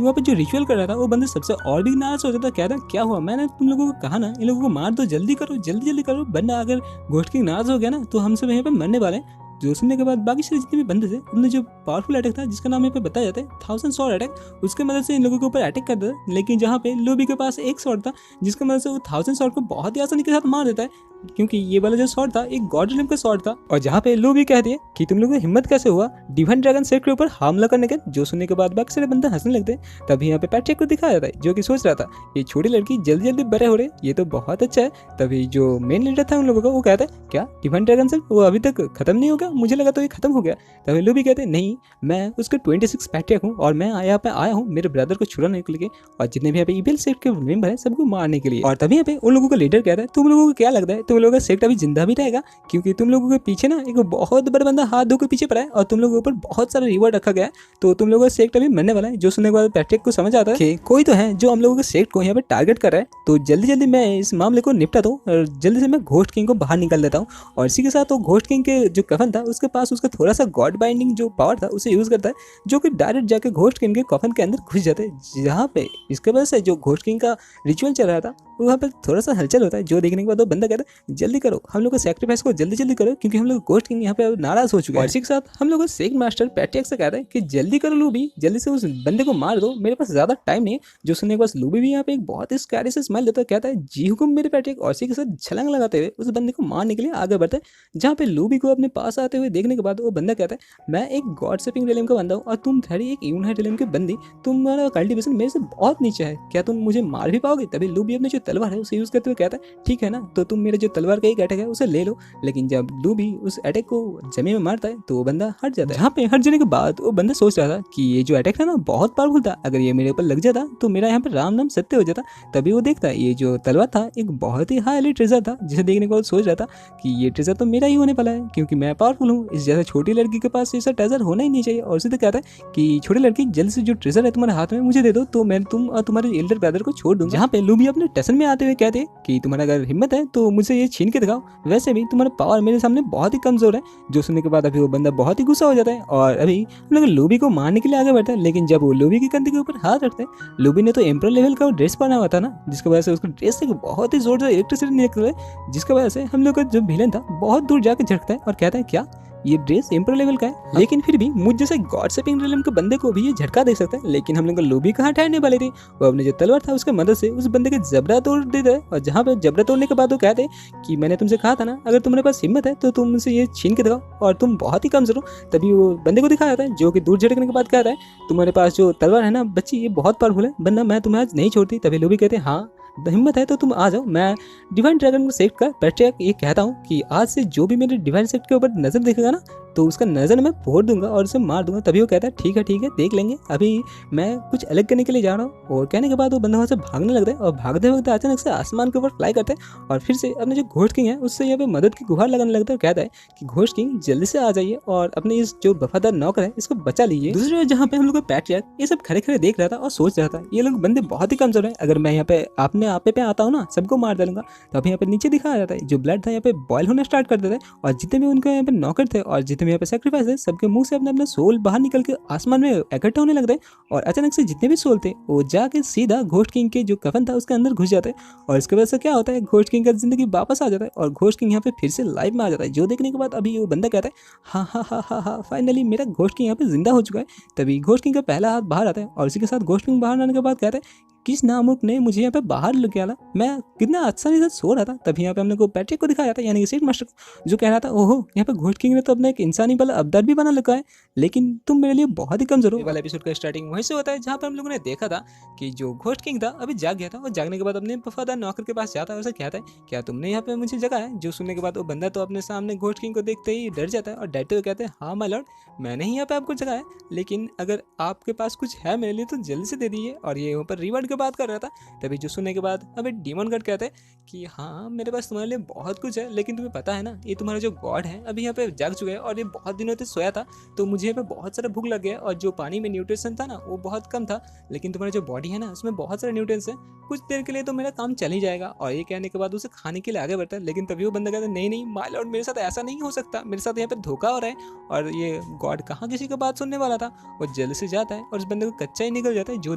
वहाँ पे जो रिचुअल कर रहा था वो बंदे सबसे और भी नाराज हो जाता, कहता क्या हुआ, मैंने तुम लोगों को कहा ना इन लोगों को मार दो, जल्दी करो जल्दी जल्दी करो वरना अगर घोस्ट किंग नाराज हो गया ना तो हम सब यहाँ पे मरने वाले हैं। जो सुनने के बाद बाकी सारे जितने भी बंदे थे उन्होंने जो पावरफुल अटैक था जिसका नाम यहाँ पे बताया जाता है 1000 स्वॉर्ड अटैक, उसके मदद से इन लोगों के ऊपर अटैक कर देता है। लेकिन जहाँ पे लूबी के पास एक स्वॉर्ड था जिसकी मदद से वो 1000 स्वॉर्ड को बहुत ही आसानी के साथ मार देता है, क्योंकि ये वाला जो स्वॉर्ड था एक गॉड रिलम का स्वॉर्ड था। और जहाँ पे लूबी कहती है कि तुम लोगों को हिम्मत कैसे हुआ डिवाइन ड्रैगन सेट के ऊपर हमला करने के। जो सुनने के बाद बाकी सारे बंदे हंसने लगते हैं। तभी यहाँ पे पैट्रिक को दिखाया जाता है जो कि सोच रहा था ये छोटी लड़की जल्दी जल्दी बड़े हो रहे, ये तो बहुत अच्छा है। तभी जो मेन लीडर था उन लोगों का वो कहता है क्या डिवाइन ड्रैगन सेट वो अभी तक खत्म नहीं हो गया, मुझे लगा तो ये खत्म हो गया। तभी लूबी कहते हैं नहीं, मैं उसके 26 पैट्रिक हूँ और मैं यहाँ पे आया हूँ मेरे ब्रदर को छुड़ाने के लिए और जितने भी यहाँ पे इविल सेक्ट के मेंबर हैं सबको मारने के लिए। और तभी यहाँ पे उन लोगों का लीडर कहता है तुम लोगों को क्या लगता है तुम लोगों का सेक्ट अभी जिंदा भी रहेगा, क्योंकि तुम लोगों के पीछे ना एक बहुत बड़ा बंदा हाथ धो के पीछे पड़ा है और तुम लोगों के ऊपर बहुत सारा रिवॉर्ड रखा गया है, तो तुम लोगों का सेक्ट अभी मरने वाला है। जो सुनने के बाद पैट्रिक को समझ आता है कि कोई तो है जो हम लोगों के सेक्ट को यहाँ पे टारगेट कर रहा है, तो जल्दी जल्दी मैं इस मामले को निपटा दूं और जल्दी से मैं घोस्ट किंग को बाहर निकाल देता हूँ। और इसी के साथ वो घोस्ट किंग के जो कफन था उसके पास उसका थोड़ा सा गॉड बाइंडिंग जो पावर था उसे यूज करता है, जो कि डायरेक्ट जाके घोस्ट किंग के कफन के अंदर घुस जाता है। जहाँ पे इसके वजह से जो घोस्ट किंग का रिचुअल चल रहा था वहाँ पे थोड़ा सा हलचल होता है। जो देखने के बाद वो बंदा कहता है जल्दी करो हम लोग को सैक्रिफाइस को जल्दी जल्दी करो, क्योंकि हम लोग घोस्ट किंग यहाँ पे नाराज हो चुके हैं। इसी के साथ हम लोग सेक्ट मास्टर पैट्रिक से कहता है कि जल्दी करो लूबी, जल्दी से उस बंदे को मार दो, मेरे पास ज्यादा टाइम नहीं है। जो सुनने के बाद लूबी भी यहाँ पे एक बहुत ही स्कैरी से स्माइल देता है, कहता है जी हुकुम मेरे पैट्रिक, और इसी के साथ छलांग लगाते हुए उस बंदे को मारने के लिए आगे बढ़ता है। जहाँ पे लूबी को अपने पास आते हुए देखने के बाद वो बंदा कहता है मैं एक गॉड सेपिंग रियलम का बंदा हूँ और तुम ठहरी एक यूनाइट रियलम के बंदी, तुम्हारा कल्टिवेशन मेरे से बहुत नीचे है, क्या तुम मुझे मार भी पाओगे। तभी लूबी अपने जो तलवार है उसे यूज करते हुए कहता है ठीक है ना, तो तुम मेरे जो तलवार का एक अटैक है उसे ले लो। लेकिन जब लूबी उस अटैक को जमीन में मारता है तो वो बंदा हट जाता है। जहाँ पे हट जाने के बाद वो बंदा सोच रहा था कि ये जो अटैक था ना बहुत पावरफुल था, अगर ये मेरे ऊपर लग जाता तो मेरा यहाँ पे राम नाम सत्य हो जाता। तभी वो देखता है ये जो तलवार था एक बहुत ही हाईली ट्रेजर था, जिसे देखने के बाद सोच रहा था कि ये ट्रेजर तो मेरा ही होने वाला है, क्योंकि मैं पावरफुल हूँ, इस जैसे छोटी लड़की के पास ऐसा ट्रेजर होना ही नहीं चाहिए। और सीधे कहता है कि छोटी लड़की जल्द से जो ट्रेजर है तुम्हारे हाथ में मुझे दे दो, तो मैं तुम और तुम्हारे एल्डर ब्रदर को छोड़ दूंगा। जहाँ पे लूबी अपने टेंशन में आते हुए कहते हैं कि तुम्हारा अगर हिम्मत है तो मुझे ये छीन के दिखाओ, वैसे भी तुम्हारा पावर मेरे सामने बहुत ही कमजोर है। जो सुनने के बाद अभी वो बंदा बहुत ही गुस्सा हो जाता है और अभी हम लोग लूबी को मारने के लिए आगे बढ़ता है। लेकिन जब वो लूबी की कंधे के ऊपर हाथ रखते हैं, लूबी ने तो एम्परर लेवल का ड्रेस पहना हुआ था ना, जिसकी वजह से उसके ड्रेस से बहुत ही जोर से इलेक्ट्रिसिटी निकलती है, जिसकी वजह से हम लोग का जो विलेन था बहुत दूर जाकर झटकता है और कहता है क्या ये ड्रेस एम्परर लेवल का है। लेकिन फिर भी मुझ जैसे गॉड सेपिंग रियलम के बंदे को भी ये झटका दे सकता है। लेकिन हम लोग लूबी कहाँ ठहरने वाली थी, वो अपने जो तलवार था उसके मदद से उस बंदे के जबड़ा तोड़ देता है। और जहाँ पे जबड़ा तोड़ने के बाद वो कहते हैं कि मैंने तुमसे कहा था ना अगर तुम्हारे पास हिम्मत है तो तुम मुझसे ये छीन के दिखाओ और तुम बहुत ही कमजोर हो। तभी वो बंदे को दिखाया जाता है जो कि दूर झटकने के बाद कहता है तुम्हारे पास जो तलवार है ना बच्ची ये बहुत पावरफुल है, वरना मैं तुम्हें आज नहीं छोड़ती। तभी लूबी कहते हैं हाँ हिम्मत है तो तुम आ जाओ, मैं डिवाइन ड्रैगन सेक्ट का पैट्रिक ये कहता हूँ कि आज से जो भी मेरे डिवाइन सेक्ट के ऊपर नजर देखेगा ना तो उसका नजर मैं फोड़ दूंगा और उसे मार दूंगा। तभी वो कहता है ठीक है देख लेंगे, अभी मैं कुछ अलग करने के लिए जा रहा हूँ। और कहने के बाद वो बंदा वहाँ से भागने लगता है और भागते वक्त अचानक से आसमान के ऊपर फ्लाई करता है और फिर से अपने जो घोस्ट किंग है उससे यहाँ पे मदद की गुहार लगाने लगता है। कहता है कि घोस्ट किंग जल्दी से आ जाइए और अपने इस जो वफादार नौकर है इसको बचा लीजिए। दूसरी ओर जहाँ पे हम लोग का पैट्रिक ये सब खड़े खड़े देख रहा था और सोच रहा था ये लोग बंदे बहुत ही कमजोर है, अगर मैं यहाँ पे अपने आपे पे आता हूँ ना सबको मार डालूंगा। तो अभी यहाँ पे नीचे दिखाया जाता है जो ब्लड था यहाँ पे बॉयल होना स्टार्ट कर देता है और जितने भी उनके यहाँ पे नौकर थे और जितने भी यहाँ पे सैक्रिफाइस थे सबके मुंह से अपने अपने सोल बाहर निकल के आसमान में इकट्ठा होने लगते हैं। और अचानक से जितने भी सोल थे वो जाके सीधा घोस्ट किंग के जो कफन था उसके अंदर घुस जाते हैं और इसकी वजह से क्या होता है घोस्ट किंग का जिंदगी वापस आ जाता है और घोस्ट किंग यहाँ पे फिर से लाइव में आ जाता है। जो देखने के बाद अभी वो बंदा कहता है हाँ फाइनली मेरा घोस्ट किंग यहाँ पे जिंदा हो चुका है। तभी घोस्ट किंग का पहला हाथ बाहर आता है और इसी के साथ घोस्ट किंग बाहर आने के बाद कहता है किस नामुक ने मुझे यहाँ पे बाहर लेके आया। मैं कितना आसानी से सो रहा था, तभी यहाँ पे हमने को पैट्रिक को दिखाया था, यानी कि सीट मास्टर को, जो कह रहा था ओहो यहाँ पे घोस्ट किंग ने तो अपना एक इंसानी वाला अवतार भी बना रखा है, लेकिन तुम मेरे लिए बहुत ही कमजोर हो। वाला एपिसोड का स्टार्टिंग वहीं से होता है, जहाँ पर हम लोगों ने देखा था कि जो घोस्ट किंग था अभी जाग गया था, और जागने के बाद अपने वफादार नौकर के पास जाता है और उसे कहता है क्या तुमने यहाँ पे मुझे जगा है। जो सुनने के बाद वो बंदा तो अपने सामने घोस्ट किंग को देखते ही डर जाता है और डरते हुए कहते हैं हाँ माय लॉर्ड, मैंने ही यहाँ पे आपको जगाया, लेकिन अगर आपके पास कुछ है मेरे लिए तो जल्दी से दे दीजिए। और ये वहाँ पर रिवार्ड की बात कर रहा था। तभी जो सुनने के बाद अभी डीमन गॉड कहते हैं कि हाँ मेरे पास तुम्हारे लिए बहुत कुछ है, लेकिन तुम्हें पता है ना ये तुम्हारा जो गॉड है अभी यहाँ पे जाग चुका है और ये बहुत दिनों से सोया था, तो मुझे यहाँ पे बहुत सारा भूख लग गया और जो पानी में न्यूट्रिशन था ना वो बहुत कम था, लेकिन तुम्हारा जो बॉडी है ना उसमें बहुत सारे न्यूट्रिएंट्स है, कुछ देर के लिए तो मेरा काम चल ही जाएगा। और ये कहने के बाद उसे खाने के लिए आगे बढ़ता है, लेकिन तभी वो बंदा कहता है नहीं नहीं माय लॉर्ड, मेरे साथ ऐसा नहीं हो सकता, मेरे साथ यहाँ पे धोखा हो रहा है। और ये गॉड कहाँ किसी का बात सुनने वाला था, वो जल्दी से जाता है और उस बंदे को कच्चा ही निकल जाता है। जो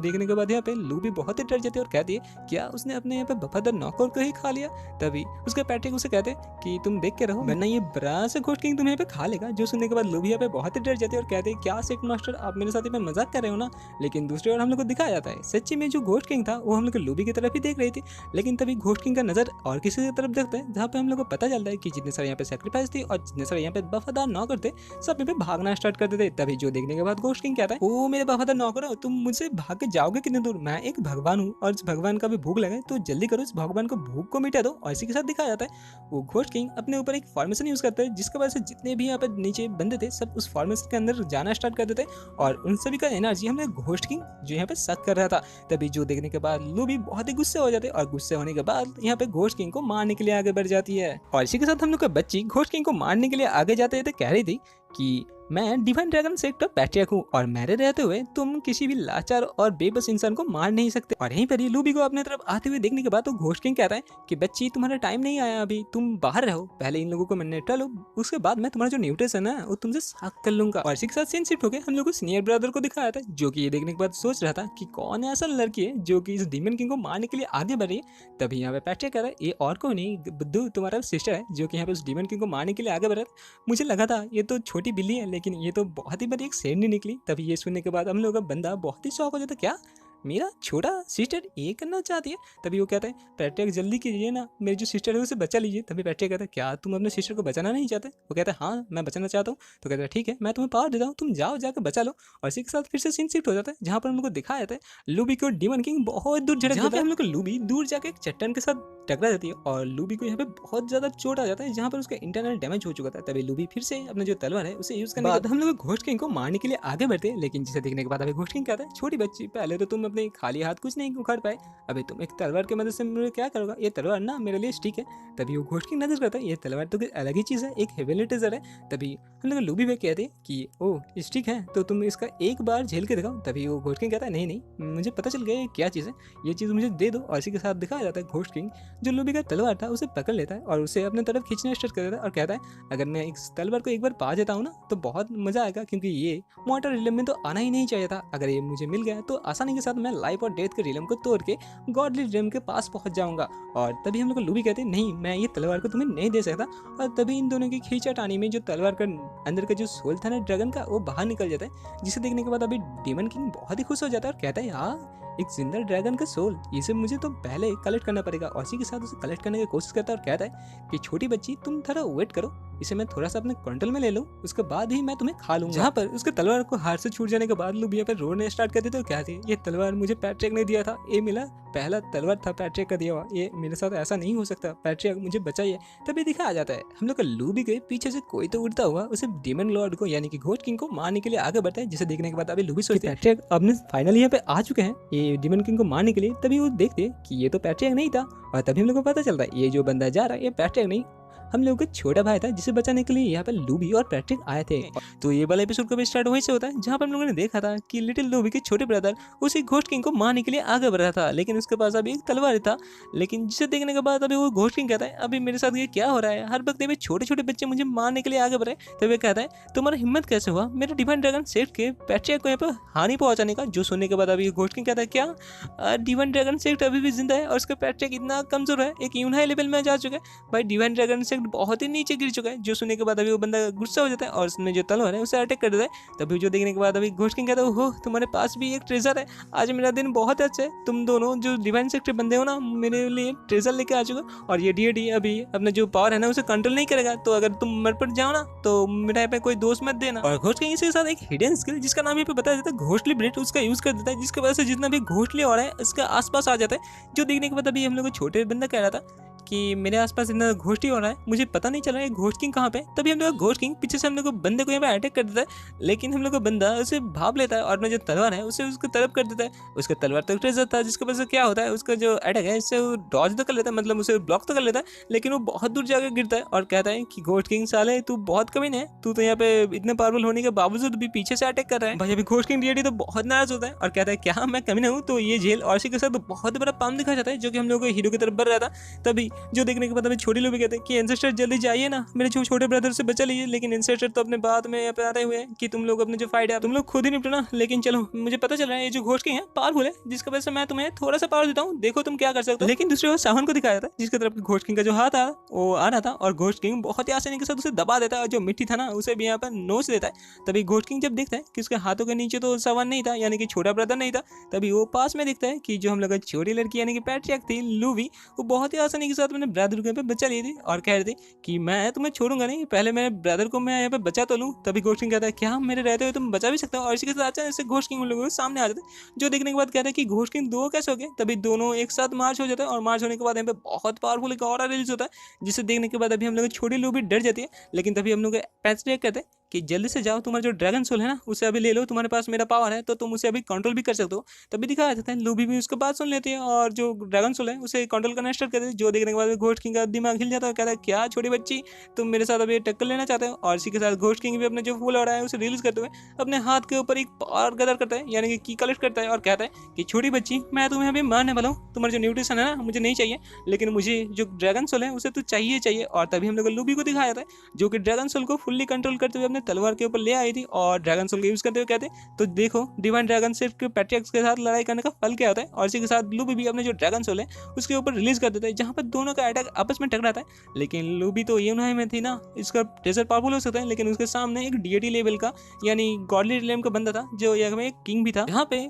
देखने के बाद यहाँ पे लूबी बहुत ही डर जाती है और कहती है क्या उसने अपने यहाँ पे वफादार नौकर को ही खा लिया। तभी उसके पैट्रिक उसे कहते कि तुम देख के रहो वरना ये बड़ा से घोस्ट किंग तुम्हें यहाँ पे खा लेगा। जो सुनने के बाद लूबी यहाँ पे बहुत ही डर जाती है और कहते हैं क्या सेक्ट मास्टर आप मेरे साथ में मजाक कर रहे हो ना। लेकिन दूसरी ओर हम लोग को दिखाया जाता है सच्ची में जो घोस्ट किंग था वो हम लोग लूबी की तरफ ही देख रही थी, लेकिन तभी घोस्ट किंग का नजर और किसी की तरफ देखते हैं, जहाँ पे हम लोग को पता चलता है कि जितने सारे यहाँ पे सेक्रीफाइस थी और जितने सारे यहाँ पे वफादार नौकर थे सब यहाँ पे भागना स्टार्ट कर देते। तभी जो देखने के बाद घोस्ट किंग कहता है ओ मेरे वफादार नौकर हो, तुम मुझसे भाग के जाओगे कितने दूर, मैं एक भगवान हूँ और इस भगवान का भी भूख लगे तो जल्दी करो, इस भगवान को भूख को मिटा दो। और इसी के साथ दिखाया जाता है वो घोस्ट किंग अपने ऊपर एक फॉर्मेशन यूज करता है, जिसकी वजह से जितने भी यहाँ पे नीचे बंदे थे सब उस फॉर्मेशन के अंदर जाना स्टार्ट कर देते और उन सभी का एनर्जी हमने घोस्ट किंग जो यहाँ पे सक कर रहा था। तभी जो देखने के बाद लूबी बहुत ही गुस्से हो जाते और गुस्से होने के बाद यहाँ पे घोस्ट किंग को मारने के लिए आगे बढ़ जाती है। और इसी के साथ हम लोग का बच्ची घोस्ट किंग को मारने के लिए आगे जाते थे, कह रही थी कि मैं डिवाइन ड्रैगन सेक्टर पैट्रिक हूँ और मेरे रहते हुए तुम किसी भी लाचार और बेबस इंसान को मार नहीं सकते। और यहीं पर ही लूबी को अपने तरफ आते हुए देखने के बाद तो घोस्ट किंग कहता है कि बच्ची तुम्हारा टाइम नहीं आया, अभी तुम बाहर रहो, पहले इन लोगों को मैं निपटा लो, उसके बाद मैं तुम्हारा जो न्यूट्रिशन है वो तुमसे साफ कर लूंगा। और इसी के साथ सीन शिफ्ट हो गया हम लोग को सीनियर ब्रदर को दिखाया था, जो कि ये देखने के बाद सोच रहा था कि कौन ऐसा लड़की है जो कि इस डीमन किंग को मारने के लिए आगे बढ़ रही है। तभी यहाँ पे पैट्रिक कहता है ये और कोई नहीं बुद्धू तुम्हारा सिस्टर है, जो कि यहाँ पे उस डीमन किंग को मारने के लिए आगे बढ़ रहा है। मुझे लगा था ये तो छोटी बिल्ली है, लेकिन ये तो बहुत ही बड़ी एक शेरनी निकली। तभी ये सुनने के बाद हम लोग का बंदा बहुत ही शौक हो जाता, क्या मेरा छोटा सिस्टर ये करना चाहती है। तभी वो कहता है पैट्रिक जल्दी कीजिए ना, मेरी जो सिस्टर है उसे बचा लीजिए। तभी पैट्रिक कहता है क्या तुम अपने सिस्टर को बचाना नहीं चाहते। वो कहता है हाँ मैं बचाना चाहता हूँ। तो कहता है ठीक है मैं तुम्हें पावर देता हूँ, तुम जाओ जाकर बचा लो। और इसी के साथ फिर से सीन शिफ्ट हो जाता है, जहाँ पर हम लोग को दिखाया जाता है लूबी को डीमन किंग बहुत दूर झड़क जाता है। हम लोग को लूबी दूर जाकर एक चट्टान के साथ टकरा जाती है और लूबी को यहाँ पे बहुत ज्यादा चोट आ जाता है, जहाँ पर उसका इंटरनल डैमेज हो चुका था। तभी लूबी फिर से अपना जो तलवार है उसे यूज करने के बाद हम लोग घोस्ट किंग को मारने के लिए आगे बढ़ते हैं। लेकिन जिसे देखने के बाद अभी घोस्ट किंग कहता है छोटी बच्ची पहले तो तुम अपने खाली हाथ कुछ नहीं उखाड़ पाए, अभी तुम एक तलवार की मदद से मेरे क्या करोगा, ये तलवार ना मेरे लिए ठीक है। तभी वो घोस्ट किंग नजर करता है ये तलवार तो अलग ही चीज है, एक हेवनली ट्रेजर है। तभी हम लोग लूबी पे कहते हैं कि ओ ठीक है तो तुम इसका एक बार झेल के दिखाओ। तभी वो घोस्ट किंग कहता है नहीं नहीं मुझे पता चल गया ये क्या चीज़ है, ये चीज़ मुझे दे दो। और इसी के साथ दिखाया जाता है घोस्ट किंग जो लूबी का तलवार था उसे पकड़ लेता है और उसे अपने तरफ खींचना स्टार्ट कर देता है और कहता है अगर मैं इस तलवार को एक बार पा जाता हूँ ना तो बहुत मजा आएगा, क्योंकि ये मॉर्टल रिलम में तो आना ही नहीं चाहिए था। अगर ये मुझे मिल गया तो आसानी के साथ मैं लाइफ और डेथ के रिलम को तोड़ के गॉडली रिलम के पास पहुंच जाऊंगा। और तभी हम लोग को लूबी कहते हैं नहीं मैं ये तलवार को तुम्हें नहीं दे सकता। और तभी इन दोनों की खींचाटानी में जो तलवार का अंदर का जो सोल था ना ड्रैगन का वो बाहर निकल जाता है, जिसे देखने के बाद अभी डीमन किंग बहुत ही खुश हो जाता है और कहता है यार एक जिंदा ड्रैगन का सोल, इसे मुझे तो पहले कलेक्ट करना पड़ेगा। और इसी के साथ उसे कलेक्ट करने की कोशिश करता है और कहता है कि छोटी बच्ची तुम थोड़ा वेट करो, इसे मैं थोड़ा सा अपने कंट्रोल में ले लूँ, उसके बाद ही मैं तुम्हें खा लूंगा। जहाँ पर उसके तलवार को हाथ से छूट जाने के बाद लूबिया पर रोने स्टार्ट कर देते और कहती है ये तलवार मुझे पैट्रिक ने दिया था, ये मिला पहला तलवार था पैट्रिक का दिया हुआ, ये मेरे साथ ऐसा नहीं हो सकता, पैट्रिक मुझे बचाइए। तभी दिखाया जाता है हम लोग का लूबी के पीछे से कोई तो उड़ता हुआ उसे डीमन लॉर्ड को यानी कि घोस्ट किंग को मारने के लिए आगे बढ़ता है, जिसे देखने के बाद अभी लूबी सोचती है पैट्रिक अपने फाइनली यहाँ पे आ चुके हैं ये डीमन किंग को मारने के लिए। तभी वो देखते हैं कि ये तो पैट्रिक नहीं था और तभी हम लोग को पता चलता है ये जो बंदा जा रहा है ये पैट्रिक नहीं हम लोगों का छोटा भाई था, जिसे बचाने के लिए यहाँ पे लूबी और पैट्रिक आए थे। तो ये वाला एपिसोड कभी स्टार्ट वहीं से होता है, जहाँ पर हम लोगों ने देखा था कि लिटिल लूबी के छोटे ब्रदर उसी घोस्ट किंग को मारने के लिए आगे बढ़ रहा था, लेकिन उसके पास अभी एक तलवार था। लेकिन जिसे देखने के बाद अभी वो घोस्ट किंग कहता है अभी मेरे साथ ये क्या हो रहा है, हर वक्त छोटे छोटे बच्चे मुझे मारने के लिए आगे बढ़े। तभी कहता है तुम्हारा हिम्मत कैसे हुआ मेरे डिवाइन ड्रैगन सेट के पैट्रिक को यहाँ पे हानि पहुंचाने का। जो सुनने के बाद अभी घोस्ट किंग कहता है क्या डिवाइन ड्रैगन सेट अभी भी जिंदा है और उसका पैट्रिक इतना कमजोर है, एक यूनाई लेवल में जा चुका है भाई। डिवाइन ड्रैगन सेट बहुत ही नीचे गिर चुका है, जो सुनने के बाद अभी वो बंदा गुस्सा हो जाता है और उसमें जो तलवार है उसे अटैक कर देता है। तभी जो देखने के बाद अभी घोस्ट किंग कहता है, ओहो तुम्हारे पास भी एक ट्रेजर है, आज मेरा दिन बहुत अच्छा है, तुम दोनों जो डिवाइन सेक्टर बंदे हो ना मेरे लिए ट्रेजर लेके आ चुके हो और ये डीएडी अभी अपना जो पावर है ना उसे कंट्रोल नहीं करेगा, तो अगर तुम मर पड़ जाओ ना तो मेरे यहाँ पे कोई दोस्त मत देना। और घोस्ट किंग इसके साथ एक हिडन स्किल जिसका नाम यहाँ पे बताया जाता है घोस्टली ब्रेथ, उसका यूज कर देता है, जिसकी वजह से जितना भी घोस्टली हो रहा है इसके आसपास आ जाता है। जो देखने के बाद अभी हम लोग छोटे बंदा कह रहा था कि मेरे आसपास इतना घोस्ट ही हो रहा है, मुझे पता नहीं चल रहा है घोस्ट किंग कहाँ पे। तभी हम लोग घोस्ट किंग पीछे से हम लोग बंदे को यहाँ पे अटैक कर देता है, लेकिन हम लोग का बंदा उसे भाप लेता है और अपना जो तलवार है उसे उसकी तरफ कर देता है। उसका तलवार तक ट्रेजर था, जिसकी वजह से क्या होता है उसका जो अटैक है इससे वो डॉज तो कर लेता है, मतलब उसे ब्लॉक तो कर लेता है, लेकिन वो बहुत दूर जाकर गिरता है और कहता है कि घोस्ट किंग साले तू बहुत कमीना है, तू तो यहाँ पे इतने पावरफुल होने के बावजूद भी पीछे से अटैक कर रहा है। भाई अभी घोस्ट किंग डीएडी तो बहुत नाराज होता है और कहता है क्या मैं कमीना हूँ, तो ये जेल और इसी के साथ बहुत बड़ा पाम दिखा जाता है जो कि हम लोग को हीरो की तरफ बढ़ रहा था। तभी जो देखने के बाद छोटे लोग भी कहते हैं कि एंसेस्टर जल्दी जाइए ना, मेरे जो छोटे ब्रदर से बचा लीजिए, लेकिन एंसेस्टर तो अपने बात में यहाँ पे आते हुए कि तुम लोग अपने जो फाइट है तुम लोग खुद ही निपटना, लेकिन चलो मुझे पता चल रहा है ये जो घोस्ट किंग है पावरफुल है, जिसकी वजह से मैं तुम्हें थोड़ा सा पावर देता हूँ, देखो तुम क्या कर सकते हो। लेकिन दूसरी ओर सावन को दिखाया था जिसकी तरफ घोस्ट किंग का जो हाथ आ वो आ रहा था और घोस्ट किंग बहुत ही आसानी के साथ उसे दबा देता है और जो मिट्टी था ना उसे भी यहाँ पर नोच देता है। तभी घोस्ट किंग जब देखता है कि उसके हाथों के नीचे तो सावन नहीं था, यानी कि छोटा ब्रदर नहीं था, तभी वो पास में दिखता है कि जो हम लोग छोटी लड़की यानी कि पैट्रियक थी लूवी, वो बहुत ही आसानी के साथ अपने ब्रदर को पे बचा ली थी और कह रही थी कि मैं तुम्हें छोड़ूंगा नहीं, पहले मेरे ब्रदर को मैं यहाँ पे बचा तो लूँ। तभी घोस्ट किंग कहता है क्या मेरे रहते हुए तुम बचा भी सकते हो, और इसी के साथ अचानक से घोस्ट किंग उन लोगों के सामने आ जाते हैं। जो देखने के बाद कहता है कि घोस्ट किंग दो कैसे हो गए। तभी दोनों एक साथ मार्च हो जाता है और मार्च होने के बाद यहाँ पे बहुत पावरफुल एक ऑरा रिलीज होता है, जिसे देखने के बाद अभी हम लोग छोटी लूवी डर जाती है। लेकिन तभी हम लोग पैट्रियक कहते हैं कि जल्दी से जाओ, तुम्हारा जो ड्रैगन सोल है ना उसे अभी ले लो, तुम्हारे पास मेरा पावर है तो तुम उसे अभी कंट्रोल भी कर सकते हो। तभी दिखाया जाता है लूबी भी उसके बात सुन लेती है और जो ड्रैगन सोल है उसे कंट्रोल करना स्टार्ट करते हैं। जो देखने के बाद घोस्ट किंग का दिमाग हिल जाता है, कहता है क्या छोटी बच्ची तुम मेरे साथ अभी टक्कर लेना चाहते हो। और इसी के साथ घोस्ट किंग भी अपने जो फूल हो रहा है उसे रिलीज करते हुए अपने हाथ के ऊपर एक पावर गदर करता है, यानी कि की कलेक्ट करता है और कहता है कि छोटी बच्ची मैं तुम्हें अभी मारने वाला हूँ, तुम्हारा जो न्यूट्रिशन है ना मुझे नहीं चाहिए, लेकिन मुझे जो ड्रैगन सोल है उसे तो चाहिए। और तभी हम लोग लूबी को दिखाया जाता है जो कि ड्रैगन सोल को फुल्ली कंट्रोल करते हुए अपने तलवार के ऊपर ले आई थी और ड्रैगन सोल का यूज करते हुए कहते तो देखो डिवाइन ड्रैगन सेट के पैट्रियक्स के साथ लड़ाई करने का फल क्या होता है। और इसी के साथ लूबी भी अपने जो ड्रैगन सोल है उसके ऊपर रिलीज कर देता है, जहां पर दोनों का अटैक आपस में टकराता है। लेकिन लूबी तो ये में थी ना, इसका ट्रेजर पावरफुल हो सकता है, लेकिन उसके सामने एक डीएटी लेवल का यानी गॉडली रिलेम का बंदा था जो एक किंग भी था, यहाँ पे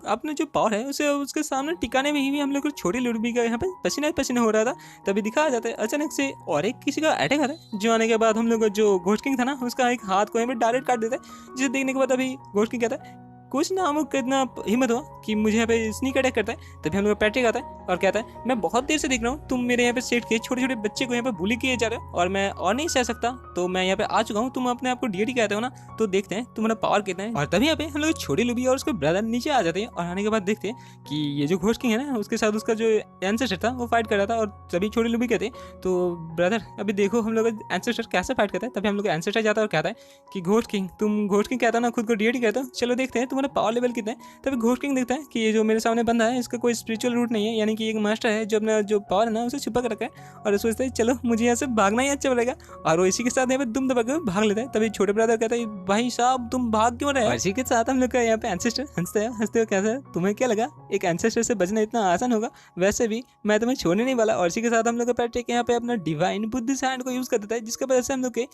अपने जो पावर है उसे उसके सामने टिकाने में ही हम लोग छोटी लुड़बी का यहाँ पे पसीना पसीना हो रहा था। तभी दिखाया जाता है अचानक से और एक किसी का अटैक आता है, जो आने के बाद हम लोग जो घोस्ट किंग था ना उसका एक हाथ को यहाँ पे डायरेक्ट काट देता है, जिसे देखने के बाद अभी घोस्ट किंग कहता है कुछ ना अमुक कितना हिम्मत हुआ कि मुझे यहाँ पे स्नीक अटैक करता है। तभी हम लोग पैट्रिक आता है और कहता है मैं बहुत देर से देख रहा हूँ तुम मेरे यहाँ पे सेट के छोटे छोटे बच्चे को यहाँ पे बुली किए जा रहे हो और मैं और नहीं सह सकता, तो मैं यहाँ पे आ चुका हूँ। तुम अपने आप को डीएटी कहते हो ना, तो देखते हैं तुम्हारा पावर कितना है। और तभी यहाँ पे हम लोग छोटी लूबी और उसके ब्रदर नीचे आ जाते हैं और आने के बाद देखते हैं कि ये जो घोस्ट किंग है ना उसके साथ उसका जो एंसेस्टर था वो फाइट कर रहा था। और तभी छोटी लूबी कहते हैं तो ब्रदर अभी देखो हम लोग एंसेस्टर कैसे फाइट करता है। तभी हम लोग एंसेस्टर जाता है और कहता है कि घोस्ट किंग तुम घोस्ट किंग कहता ना खुद को डीएटी कहते हो, चलो देखते हैं तुम्हारा पावर लेवल कितना है। तभी घोस्ट किंग देखता है कि ये जो मेरे सामने बंदा है इसका कोई स्पिरिचुअल रूट नहीं है, यानी कि एक मास्टर है जो अपना जो पावर है ना उसे छुपा कर रखा है और सोचता है चलो मुझे यहाँ से भागना ही अच्छा लगेगा, और वो इसी के साथ यहाँ पे दुम दबा के भाग लेता है। तभी छोटे ब्रदर कहता है भाई साहब तुम भाग क्यों रहे हो। इसी के साथ हम लोग का यहाँ पे एंसेस्टर हंसते हुए कहता है तुम्हें क्या लगा एक एंसेस्टर से बचना इतना आसान होगा, वैसे भी मैं तुम्हें छोड़ने नहीं वाला। और इसी के साथ हम लोग का पैट्रिक यहाँ पे अपना डिवाइन बुद्धि हैंड को यूज कर देता है, जिसकी वजह से हम लोग के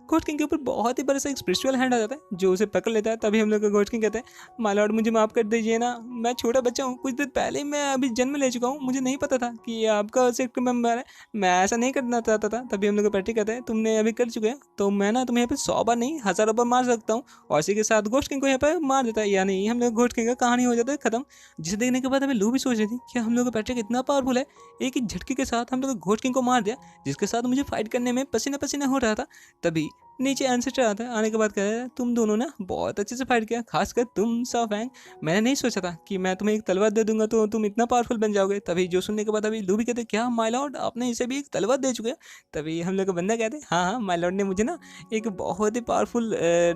घोस्ट किंग के ऊपर बहुत ही बड़ा सा एक स्पिरिचुअल हैंड आ जाता है जो उसे पकड़ लेता है। तभी हम लोग का घोस्ट किंग कहते हैं माय लॉर्ड मुझे माफ कर दीजिए ना, मैं छोटा बच्चा हूँ, कुछ दिन पहले मैं अभी जन्म ले चुका हूँ, मुझे नहीं पता था कि आपका सेक्ट मेंबर है, मैं ऐसा नहीं करना चाहता था। तभी हम लोग का पैट्रिक कहते हैं तुमने अभी कर चुके हैं तो मैं ना तुम्हें यहाँ पे 100 बार नहीं 1000 बार मार सकता हूँ। और इसी के साथ घोस्ट किंग को यहाँ पे मार देता है, यानी हम लोग घोस्ट किंग का कहानी हो जाता है खत्म। जिसे देखने के बाद अभी लू भी सोच रही थी कि हम लोग का पैट्रिक इतना पावरफुल है, एक ही झटके के साथ हम लोग घोस्ट किंग को मार दिया जिसके साथ मुझे फाइट करने में पसीना पसीना हो रहा था। तभी नीचे एंसेस्टर आता है, आने के बाद कहता है तुम दोनों ना बहुत अच्छे से फाइट किया, खासकर तुम सॉफैंग, मैंने नहीं सोचा था कि मैं तुम्हें एक तलवार दे दूंगा तो तुम इतना पावरफुल बन जाओगे। तभी जो सुनने के बाद अभी लूबी कहते क्या माय लॉर्ड आपने इसे भी एक तलवार दे चुके। तभी हम लोग का बंदा कहते हैं हाँ माय लॉर्ड ने मुझे ना एक बहुत ही पावरफुल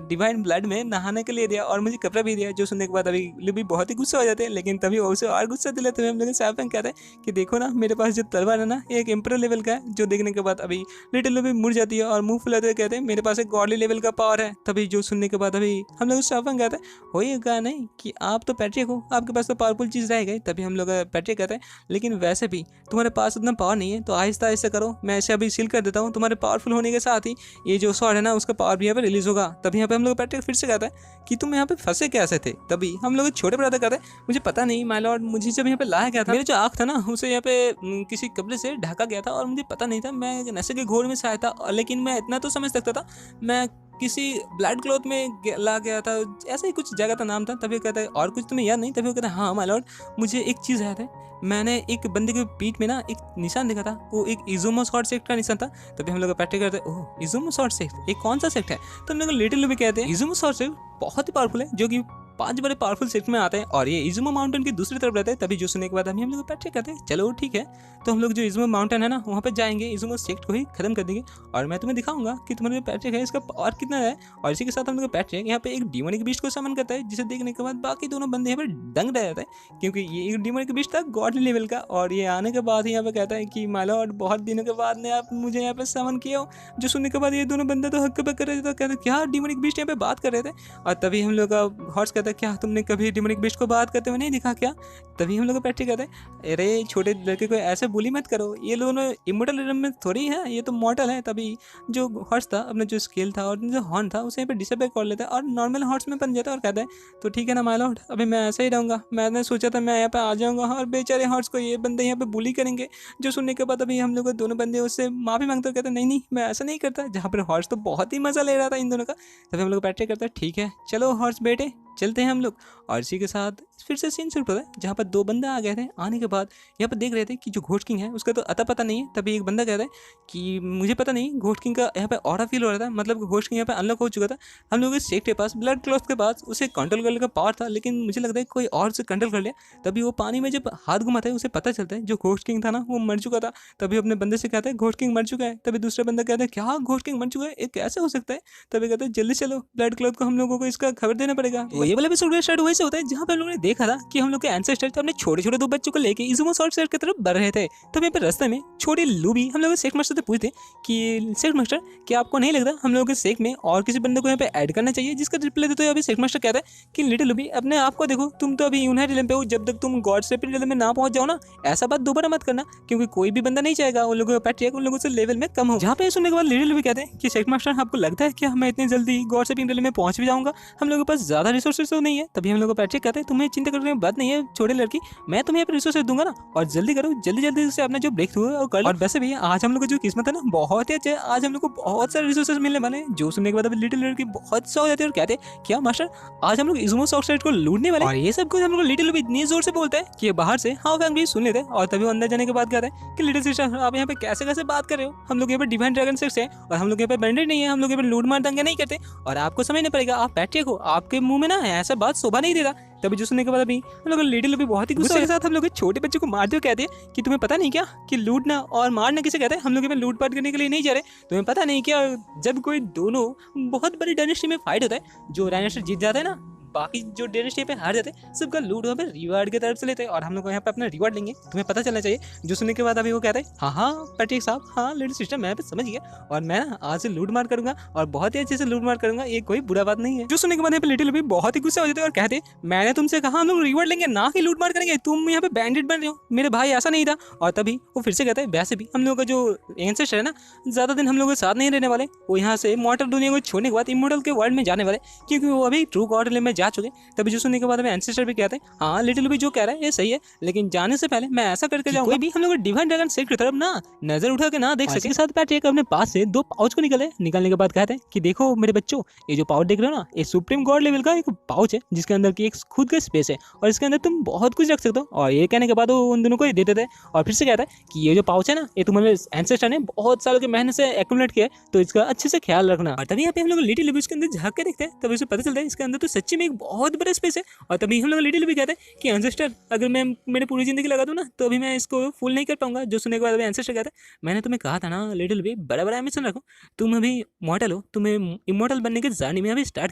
डिवाइन ब्लड में नहाने के लिए दिया और मुझे कपड़ा भी दिया। जो सुनने के बाद अभी लूबी बहुत ही गुस्सा हो जाते हैं, लेकिन तभी उसे और गुस्सा दिलाते हुए हम लोग सॉफैंग कहते हैं कि देखो ना मेरे पास जो तलवार है ना एक एम्परर लेवल का है। जो देखने के बाद अभी लिटिल लूबी मुड़ जाती है और मुंह फुलाते हुए कहते हैं मेरे पास पास एक गॉडली लेवल का पावर है। तभी जो सुनने के बाद अभी हम लोग स्टाफन कहते हैं होएगा नहीं कि आप तो पैट्रिक हो, आपके पास तो पावरफुल चीज़ रह गई। तभी हम लोग पैट्रिक कहते हैं लेकिन वैसे भी तुम्हारे पास उतना पावर नहीं है, तो आहिस्ता आहिस्ता करो, मैं इसे अभी सील कर देता हूँ। तुम्हारे पावरफुल होने के साथ ही ये जो स्वॉर्ड है ना उसका पावर भी यहाँ पे रिलीज होगा। तभी यहाँ पे हम लोग पैट्रिक फिर से कहता है कि तुम यहाँ पे फंसे कैसे थे। तभी हम लोग छोटे ब्रदर कहते हैं मुझे पता नहीं माय लॉर्ड, मुझे जब यहाँ पे लाया गया था मेरे जो आँख था ना उसे यहाँ पे किसी कपड़े से ढका गया था और मुझे पता नहीं था, मैं नशे के घोर में से आया था। लेकिन मैं इतना तो समझ सकता था, मैं किसी ब्लड क्लॉथ में ला गया था, ऐसा ही कुछ जगह का नाम था। तभी कहता है और कुछ तुम्हें याद नहीं। तभी कहता है हाँ माय लॉर्ड, मुझे एक चीज़ याद है, मैंने एक बंदे के पीठ में ना एक निशान देखा था, वो एक इजुमा शॉर्ट सेक्ट का निशान था। तभी हम लोग प्रैक्टिस करते हैं ओह इजुमा शॉर्ट सेक्ट, एक कौन सा सेक्ट है। तो हम लोग लिटिल भी कहते हैं इजुमा शॉर्ट सेक्ट बहुत ही पावरफुल है, जो कि 5 बड़े पावरफुल सेक्ट में आते हैं और ये इजुमा माउंटेन की दूसरी तरफ रहते हैं। तभी जो सुनने के बाद हम लोग प्रैक्टिस करते हैं चलो ठीक है, तो हम लोग जो इजुमा माउंटेन है ना वहाँ पे जाएंगे, इजुमा सेक्ट को ही खत्म कर देंगे और मैं तुम्हें दिखाऊंगा कि तुम्हारे पैट्रिक है इसका पावर कितना है। और इसी के साथ हम लोग पैट्रिक यहाँ पे एक डिमोनिक बीस्ट को समन करता है, जिसे देखने के बाद बाकी दोनों बंदे यहाँ पे दंग रह जाते हैं, क्योंकि ये एक डिमोनिक बीस्ट था गॉडली लेवल का। और ये आने के बाद ही यहाँ पे कहता है कि माय लॉर्ड बहुत दिनों के बाद ने आप मुझे यहाँ पे समन किया हो। जो सुनने के बाद ये दोनों बंदे तो हक कर रहे थे, तो कहते क्या डिमोनिक बीस्ट यहाँ पे बात कर रहे थे। और तभी हम लोग का हॉर्स कहता है क्या तुमने कभी डिमोनिक बीस्ट को बात करते हुए नहीं दिखा क्या। तभी हम लोग पैट्रिक कहते हैं अरे छोटे लड़के को ऐसे बुली मत करो, ये दोनों इमोर्टल रिदम में थोड़ी है, ये तो मॉर्टल है। तभी जो हॉर्स था अपना जो स्केल था और जो हॉर्न था उसे यहाँ पे डिसेबल कर लेता है और नॉर्मल हॉर्स में बन जाता है और कहता है तो ठीक है ना माय लॉर्ड, अभी मैं ऐसे ही रहूँगा। मैंने सोचा था मैं यहाँ पे आ जाऊँगा और बेचारे हॉर्स को ये बंदे यहाँ पे बुली करेंगे। जो सुनने के बाद अभी हम लोग दोनों बंदे उससे माफ़ी मांगते कहते हैं नहीं मैं ऐसा नहीं करता, जहाँ पर हॉर्स तो बहुत ही मज़ा ले रहा था इन दोनों का। तभी हम लोग पैट्रिक करता है ठीक है चलो हॉर्स बेटे चलते हैं हम लोग। और इसी के साथ फिर से सीन शुरू होता है जहाँ पर 2 बंदा आ गए थे। आने के बाद यहाँ पर देख रहे थे कि जो घोस्ट किंग है उसका तो अता पता नहीं है। तभी एक बंदा कहता है कि मुझे पता नहीं, घोस्ट किंग का यहाँ पे ऑरा फील हो रहा था, मतलब घोस्ट किंग यहाँ पे अनलॉक हो चुका था। हम लोग इस शेख के पास ब्लड क्लॉथ के पास उसे कंट्रोल करने का पावर था, लेकिन मुझे लगता है कोई और से कंट्रोल कर लिया। तभी वो पानी में जब हाथ घुमाता है उसे पता चलता है जो घोस्ट किंग था ना वो मर चुका था। तभी अपने बंदे से कहता है घोस्ट किंग मर चुका है। तभी दूसरा बंदा कहता है क्या घोस्ट किंग मर चुका है, ये कैसे हो सकता है। तभी कहता है जल्दी चलो ब्लड क्लॉथ को हम लोगों को इसका खबर देना पड़ेगा। ये वाला एपिसोड स्टार्ट वैसे होता है जहाँ पे हम लोगों ने देखा था कि हम लोग के एंसेस्टर अपने छोटे छोटे 2 बच्चों को लेके इजुमा शॉर्ट सेक्ट की तरफ बढ़ रहे थे। तो यहाँ पे रास्ते में छोटी लूबी हम लोग सेक्ट मास्टर से पूछते कि सेक्ट मास्टर क्या आपको नहीं लगता हम लोगों के सेक्ट में और किसी बंदे को यहाँ पे ऐड करना चाहिए। जिसका रिप्लाई देते हुए अभी सेक्ट मास्टर कहता है कि लिटिल लूबी अपने आप को देखो, तुम तो अभी यूनाइटेड रिलम पे हो, जब तक तुम गॉड सेपिन रिलम में ना पहुंच जाओ ना ऐसा बात दोबारा मत करना, क्योंकि कोई भी बंदा नहीं चाहेगा उन लोगों का पैट्रिक उन लोगों से लेवल में कम हो। जहाँ पे सुनने के बाद लिटिल लूबी कहते हैं कि सेक्ट मास्टर आपको लगता है कि मैं इतनी जल्दी गॉड सेपिन रिलम में पहुंच भी जाऊंगा, हम लोगों के पास ज्यादा रिसोर्सेज तो नहीं है। तभी हम लोग को पैट्रिक कहते हैं तुम्हें चिंता करने की बात नहीं है छोटे लड़की, मैं तुम्हें रिसोर्सेज दूंगा ना, और जल्दी करो जल्दी से अपना जो ब्रेक थ्रू है और कर लो। और वैसे भी आज हम लोग को जो किस्मत है ना बहुत ही अच्छे, आज हम लोग को बहुत सारे रिसोर्सेज मिलने वाले हैं। जो सुनने के बाद अभी लिटिल लड़की बहुत सा हो जाती है और कहते हैं क्या मास्टर आज हम लोग इजुमा शॉर्ट सेक्ट को लूटने वाले। और ये सब कुछ हम लोग लिटिल लूबी इतनी जोर से बोलते हैं कि बाहर से हाँ फैन भी सुन लेते हैं। और तभी अंदर जाने के बाद कहते हैं कि लिटिल सिस्टर आप यहाँ पे कैसे बात कर रहे हो, हम लोग यहाँ पे डिवाइन ड्रैगन सेक्ट है और हम लोग यहाँ पे बैंडेड नहीं है, हम लोग यहाँ पे लूट मार दंगे नहीं करते और आपको समझना पड़ेगा, आप पैट्रिक हो, आपके मुंह में ना ऐसा बात शोभा नहीं देता। तभी जो सुनने के बाद अभी हम लोग लिटिल लूबी बहुत ही गुस्से के साथ हम लोग छोटे बच्चे को मारते हुए कहते हैं कि तुम्हें पता नहीं क्या कि लूटना और मारना किसे कहते हैं, हम लोग लूट पाट करने के लिए नहीं जा रहे, तुम्हें पता नहीं क्या जब कोई दोनों बहुत बड़ी डायनेस्टी में फाइट होता है, जो डायनेस्टी जीत जाता है ना बाकी जो डायनेस्टी पे हार जाते हैं सबका लूट वहाँ पे रिवार्ड की तरफ से लेते हैं और हम लोग यहाँ पे अपना रिवार्ड लेंगे, तुम्हें पता चलना चाहिए। जो सुनने के बाद अभी वो कहता है हाँ पैट्रिक साहब हाँ लिटिल सिस्टर मैं पे समझ गया और मैं ना आज से लूट मार करूंगा और बहुत ही अच्छे से लूट मार करूंगा, ये कोई बुरा बात नहीं है। जो सुनने के बाद यहाँ पे लिटिल भी बहुत ही गुस्सा हो जाते हैं और कहते मैंने तुमसे कहा हम लोग रिवार्ड लेंगे ना कि लूट मार करेंगे, तुम यहाँ पे बैंडेड बन रहे हो, मेरे भाई ऐसा नहीं था। और तभी वो फिर से कहता है वैसे भी हम लोग का जो एंसेस्टर है ना ज्यादा दिन हम लोग के साथ नहीं रहने वाले, वो यहाँ से मॉर्टल दुनिया को छोड़ने के बाद इमोर्टल के वर्ल्ड में जाने वाले, क्योंकि वो अभी ट्रू गॉड रिलम में जा चुके। तभी जो सुनने के बाद हमें एंसेस्टर भी कहते हैं हाँ लिटिल भी जो कह रहा है ये सही है, लेकिन जाने से पहले मैं ऐसा करके जाऊंगा कोई भी हम लोग डिवाइन ड्रैगन सेक्ट की तरफ ना नजर उठा के ना देख सके। इसके साथ पैट्रिक अपने पास से 2 पाउच को निकालने के बाद कहते हैं कि देखो मेरे बच्चों ये जो पाउच देख रहे हो ना ये सुप्रीम गॉड लेवल का एक पाउच है जिसके अंदर की एक खुद का स्पेस है और इसके अंदर तुम बहुत कुछ रख सकते हो। और ये कहने के बाद वो उन दोनों को दे देते हैं और फिर से कहता है कि ये जो पाउच है ना ये तुम्हारे एंसेस्टर ने बहुत सालों की मेहनत से एक्यूमुलेट किया है, तो इसका अच्छे से ख्याल रखना। और तभी यहाँ पे हम लोग लिटिल लिबी के अंदर झाँक के देखते हैं, तभी उसे पता चलता है इसके अंदर तो सच्ची में एक एक बहुत बड़ा स्पेस है। और तभी हम लोग लिटिल भी कहते हैं कि एंसेस्टर अगर मैं मेरी पूरी जिंदगी लगा दूँ ना तो अभी मैं इसको फुल नहीं कर पाऊंगा। जो सुनने के बाद अभी एंसेस्टर कहता है मैंने तुम्हें कहा था ना लिटिल भी, बड़ा बड़ा एम्बिशन रखो, तुम अभी मॉडल हो, तुम्हें इमोर्टल बनने की जर्नी में अभी स्टार्ट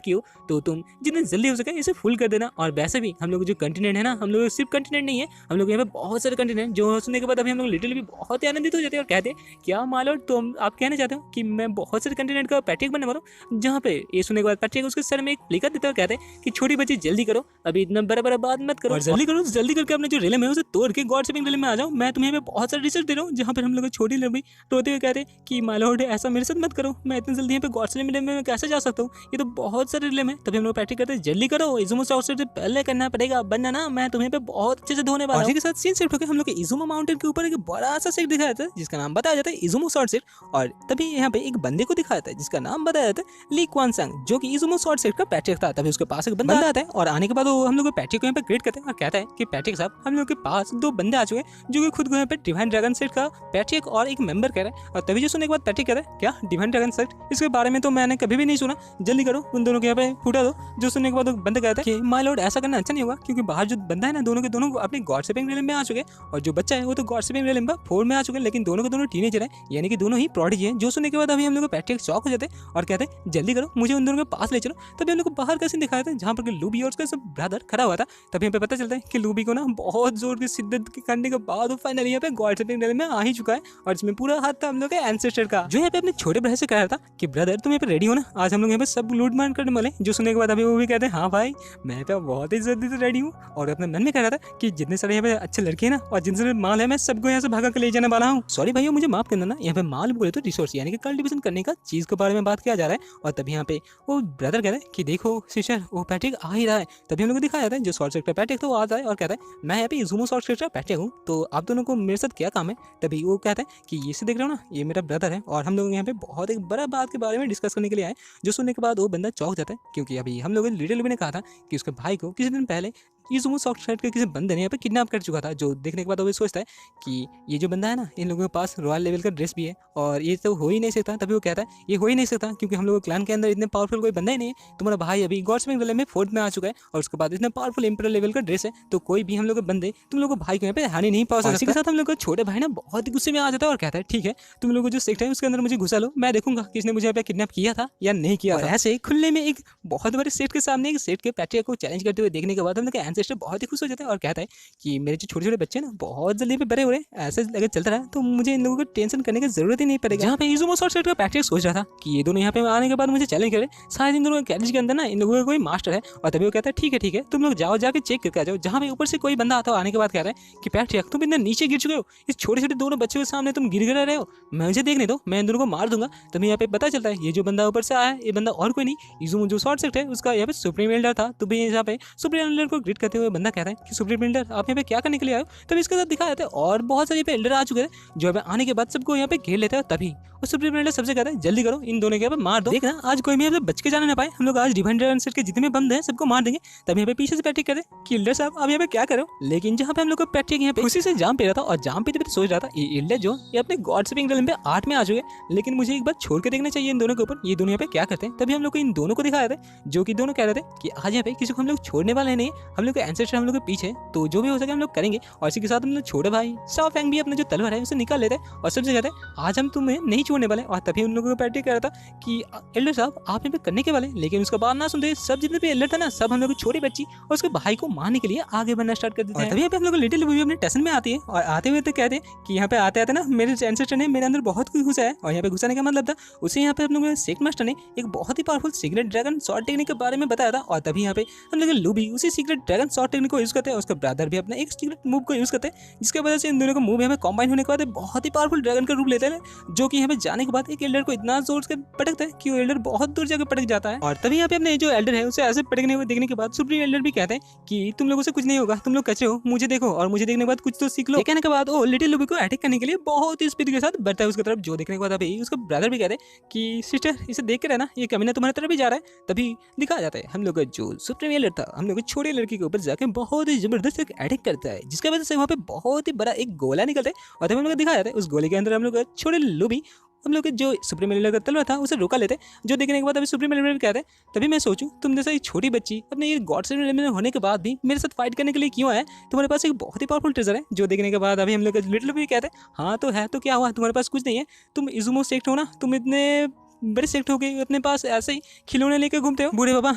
की हो, तो तुम जितने जल्दी हो सके इसे फुल कर देना। और वैसे भी हम लोग जो कंटिनेंट है ना, हम लोग सिर्फ कंटिनेंट नहीं है, हम लोग यहाँ पे बहुत सारे कंटिनेंट, जो सुनने के बाद अभी हम लोग लिटिल भी बहुत ही आनंदित हो जाते हैं और कहते हैं क्या मालूम तुम आप कहना चाहते हो कि मैं बहुत सारे कंटिनेंट का पैट्रिक बनने वाला हूँ। जहाँ पे ये सुनने के बाद पैट्रिक उसके सर में एक फ्लिकर देता है, कहते हैं कि छोटी बच्ची जल्दी करो, अभी इतना बड़ा बड़ा बात मत करो, और जल्दी करो, जल्दी करके अपने जो रिलम है उसे तोड़ के गॉड सेविंग रिलम में आ जाओ। मैं तुम्हें बहुत सारे रिसर्च दे रहा हूँ। जहाँ पर हम लोग छोटी लड़की रोते हुए कहते हैं कि माय लॉर्ड ऐसा मेरे साथ मत करो, मैं इतनी जल्दी यहाँ पे गॉड सेविंग रिलम में कैसे जा सकता हूँ, ये तो बहुत सारे रिलम है। तभी हम लोग पैट्रिक कहते हैं जल्दी करो, इजुमो शॉर्ट से पहले करना पड़ेगा, वरना ना मैं तुम्हें पे बहुत अच्छे से धोने वाला हूं। के साथ सीन शिफ्ट होकर हम लोग इजुमो माउंटेन के ऊपर एक बड़ा सा सेट दिखाया जाता है जिसका नाम बताया जाता है इजुमो शॉर्ट सेट। और तभी यहाँ पे एक बंदे को दिखाया जाता है जिसका नाम बताया जाता है ली क्वान संग, जो कि इजुमो शॉर्ट सेट का पैट्रिक था। तभी उसके पास एक बंदा आता है और आने के बाद वो हम लोग पैट्रिक को यहाँ पे ग्रेट करते हैं और कहता है कि पैट्रिक साहब हम लोग के पास दो बंदे आ चुके हैं जो कि खुद को यहाँ पे डिवाइन ड्रैगन सेट का पैट्रिक और एक मेंबर कह रहे हैं। और तभी जो सुनने के बाद पैट्रिक कह रहे हैं क्या डिवाइन ड्रैगन सेट, इसके बारे में तो मैंने कभी भी नहीं सुना, जल्दी करो उन दोनों के यहाँ पे फूटा दो। जो सुनने के बाद बंदा कहता है कि माय लॉर्ड ऐसा करना अच्छा नहीं होगा, क्योंकि बाहर जो बंदा है ना दोनों के दोनों अपने गॉड सेविंग रिलम में आ चुके हैं और जो बच्चा है वो तो गॉड सेविंग रिलम का 4 में आ चुके हैं, लेकिन दोनों के दोनों टीनेजर हैं, यानी कि दोनों ही प्रोडिजी हैं। जो सुनने के बाद अभी हम लोग पैट्रिक शॉक हो जाते हैं और कहते हैं जल्दी करो मुझे उन दोनों के पास ले चलो। तभी हम लोग को बाहर का सीन दिखाया था जहाँ पर लूबी और उसका सब ब्रदर खड़ा हुआ था। तभी हमें पता चलता है कि लूबी को ना बहुत जोर की शिद्दत करने के बाद वो फाइनली यहाँ पे गॉड सेविंग रिलम में आ ही चुका है और इसमें पूरा हाथ था हम लोग के एंसेस्टर का, जो यहाँ पे अपने छोटे भाई से कहा था कि ब्रदर तुम यहाँ पे रेडी हो ना, आज हम लोग यहाँ पे सब लूट मार करने वाले। जो सुनने के बाद अभी वो भी कहते हैं हाँ भाई मैं तो बहुत ही जल्दी से रेडी हूँ, और अपने मन में कह रहा था कि जितने सारे यहाँ पे अच्छे लड़के हैं ना और जिनसे सारे माल है मैं सबको यहाँ से भागा के ले जाने वाला हूँ। सॉरी भैया मुझे माफ करना ना, यहाँ पे माल बोले तो रिसोर्स यानी कि कल्टीवेशन करने का चीज के बारे में बात किया जा रहा है। और तभी यहाँ पे वो ब्रदर कहता है कि देखो सिस्टर वो पैट्रिक आ ही रहा है। तभी हम लोग को दिखाया जाता है जो शॉर्ट सेक्टर पैट्रिक था वो आता है और कहता है मैं यहाँ पे इजुमो शॉर्ट सेक्टर पैट्रिक हूँ, तो आप दोनों को मेरे साथ क्या काम है। तभी वो कहता है कि ये से देख रहे हो ना ये मेरा ब्रदर है और हम लोग यहाँ पे बहुत एक बड़ा बात के बारे में डिस्कस करने के लिए आए। जो सुनने के बाद वो बंदा चौंक जाता है क्योंकि अभी हम लोग लिटिल भी ने कहा था कि उसके भाई को किसी दिन पहले इजुमो शॉर्ट साइड के किसी बंदे ने यहाँ पे किडनैप कर चुका था। जो देखने के बाद वो भी सोचता है कि ये जो बंदा है ना इन लोगों के पास रॉयल लेवल का ड्रेस भी है और ये तो हो ही नहीं सकता। तभी वो कहता है ये हो ही नहीं सकता क्योंकि हम लोग क्लैन के अंदर इतने पावरफुल कोई बंदा ही नहीं है। तुम्हारा भाई अभी गॉड सेविंग रिलम में 4th में आ चुका है और उसके बाद इतने पावरफुल एम्परर लेवल का ड्रेस है, तो कोई भी हम लोग के बंदे तुम लोग को भाई को यहाँ पे हानि नहीं पहुंचा सकता। इसी के साथ हम लोग का छोटे भाई ना बहुत ही गुस्से में आ जाता है और कहता है ठीक है तुम लोग जो सेक्टर है उसके अंदर मुझे घुसा लो, मैं देखूंगा किसने मुझे यहाँ पे किडनैप किया था या नहीं किया था। ऐसे खुले में एक बहुत बड़े सेट के सामने एक सेट के पैट्रिक को चैलेंज करते हुए देखने के बाद हम लोग का एंसेस्टर बहुत ही खुश हो जाता है और कहता है कि मेरे जो छोटे छोटे बच्चे ना बहुत जल्दी पे बड़े हो रहे हैं, ऐसे अगर चलता रहा तो मुझे इन लोगों को टेंशन करने की जरूरत ही नहीं पड़ेगी। जहाँ पे इजुमो शॉर्ट सेट का पैट्रिक सोच रहा था कि ये दोनों यहाँ पे आने के बाद मुझे चैलेंज करे, शायद इन दोनों कैलेज के अंदर ना इन लोगों का कोई मास्टर है। और तभी वो कहता है ठीक है तुम लोग जाओ जाके चेक करके आ जाओ। जहाँ पे ऊपर से कोई बंदा आता है आने के बाद कहता है कि पैट्रिक तुम इतना नीचे गिर चुके हो, इस छोटे छोटे दोनों बच्चों के सामने तुम गिर रहे हो, मुझे देखने दो मैं इन दोनों को मार दूंगा। तभी यहाँ पे पता चलता है ये जो बंदा ऊपर से आया है ये बंदा और कोई नहीं इजुमो जो शॉर्ट सेट है उसका यहाँ पे सुप्रीम एल्डर था। तो भी यहाँ पे सुप्रीम एल्डर को ग्रीट करते हुए बंदा कहता है कि सुप्रीम एल्डर आप यहाँ पे क्या करने के लिए आए हो। तभी इसके साथ दिखाया जाता है और बहुत सारे पे एल्डर आ चुके थे जो यहाँ पे आने के बाद सबको यहाँ पे घेर लेता है। तभी और सुप्रीम एल्डर सबसे कहता है जल्दी करो इन दोनों के यहाँ पे मार दो, देखना आज कोई भी यहाँ पे बच के जाने ना पाए, हम लोग आज डिवाइन ड्रैगन सेट के जितने बंदे हैं सबको मार देंगे। तभी यहाँ पे पीछे से पैट्रिक कहते कि एल्डर साहब आप यहाँ पे क्या करो। लेकिन जहाँ पे हम लोग को पैट्रिक यहाँ पे खुशी से जाम पे रहा था और जाम पे सोच रहा था ये एल्डर जो ये अपने गॉड सेविंग रिलम पे 8 में आ चुके, लेकिन मुझे एक बार छोड़ के देखना चाहिए इन दोनों के ऊपर, ये दोनों यहाँ पे क्या करते हैं। तभी हम लोग को इन दोनों को दिखाया था जो कि दोनों कह रहे थे कि आज यहाँ पे किसी को हम लोग छोड़ने वाले नहीं, हम लोग के एंसेस्टर हम लोग के पीछे, तो जो भी हो सके हम लोग करेंगे। और इसी के साथ हम लोग छोटे भाई शाओ फैंग भी अपना जो तलवार है उसे निकाल लेते हैं और सबसे कहते हैं आज हम तुम्हें नहीं छोड़ने वाले। और तभी उन लोगों को पैट्रिक कह रहा था कि एल्डर साहब आप यहाँ पे करने के वाले, लेकिन उसका बात ना सुनते सब जितने भी एल्डर था ना सब हम लोग छोटी बच्ची और उसके भाई को मारने के लिए आगे बढ़ना स्टार्ट कर देते हैं। तभी यहाँ पे हम लोग लिटिल भी अपने टेंशन में आती है और आते हुए तो कहते हैं कि यहाँ पे आते आते ना मेरे एंसेस्टर ने मेरे अंदर बहुत कुछ घुसा है। और यहाँ पे घुसाने का मतलब था उसे यहाँ पे हम लोग सेक्ट मास्टर ने एक बहुत ही powerful secret dragon short technique के बारे में बताया था। और तभी यहाँ पे हम लोग लूबी उसी सीक्रेट ड्रैगन शॉर्ट टेक्निक को यूज करते हैं, उसका ब्रदर भी अपना एक सीक्रेट मूव को यूज करते हैं, जिसकी वजह से इन दोनों का मूव यहाँ पे कॉम्बाइन होने के बाद बहुत ही पावरफुल ड्रैगन का रूप लेते हैं, जो कि यहाँ पे जाने के बाद एक एल्डर को इतना जोर से पटकता है कि वो एल्डर बहुत दूर जाकर पटक जाता है। और तभी यहाँ पे अपने जो एल्डर है उसे ऐसे पटकने हुए देखने के बाद सुप्रीम एल्डर भी कहते हैं कि तुम लोगों से कुछ नहीं होगा, तुम लोग कच्चे हो, मुझे देखो और मुझे देखने के बाद कुछ तो सीख लो। कहने के बाद वो लिटिल लूबी को अटैक करने के लिए बहुत ही स्पीड के साथ बढ़ता है उसकी तरफ, जो देखने के बाद अभी उसका ब्रदर भी कहते हैं कि सिस्टर इसे देख के रहना ये कमीना तुम्हारी तरफ भी जा रहा है। तभी दिखाया जाता है हम लोग का जो सुप्रीम एल्डर था हम लोग छोटे लड़की के ऊपर जाके बहुत ही जबरदस्त एक अटैक करता है, जिसकी वजह से वहाँ पे बहुत ही बड़ा एक गोला निकलता है। और तभी हम लोग दिखाया जाता है उस गोले के अंदर हम लोग छोटे लूबी हम लोग के जो सुप्रीम लीडर का तलवार था उसे रोका लेते, जो देखने के बाद अभी सुप्रीम लीडर भी कहते हैं तभी मैं सोचूं तुम जैसा एक छोटी बच्ची अपने ये गॉड से होने के बाद भी मेरे साथ फाइट करने के लिए क्यों आए, तुम्हारे पास एक बहुत ही पावरफुल ट्रेजर है। जो देखने के बाद अभी हम लोग लिटिल भी कहते हैं हाँ तो है, तो क्या हुआ, तुम्हारे पास कुछ नहीं है, तुम इजुमो सेक्ट हो ना, तुम इतने बड़े सेक्ट हो गए अपने पास ऐसे ही खिलौने लेकर घूमते हो, बूढ़े बाबा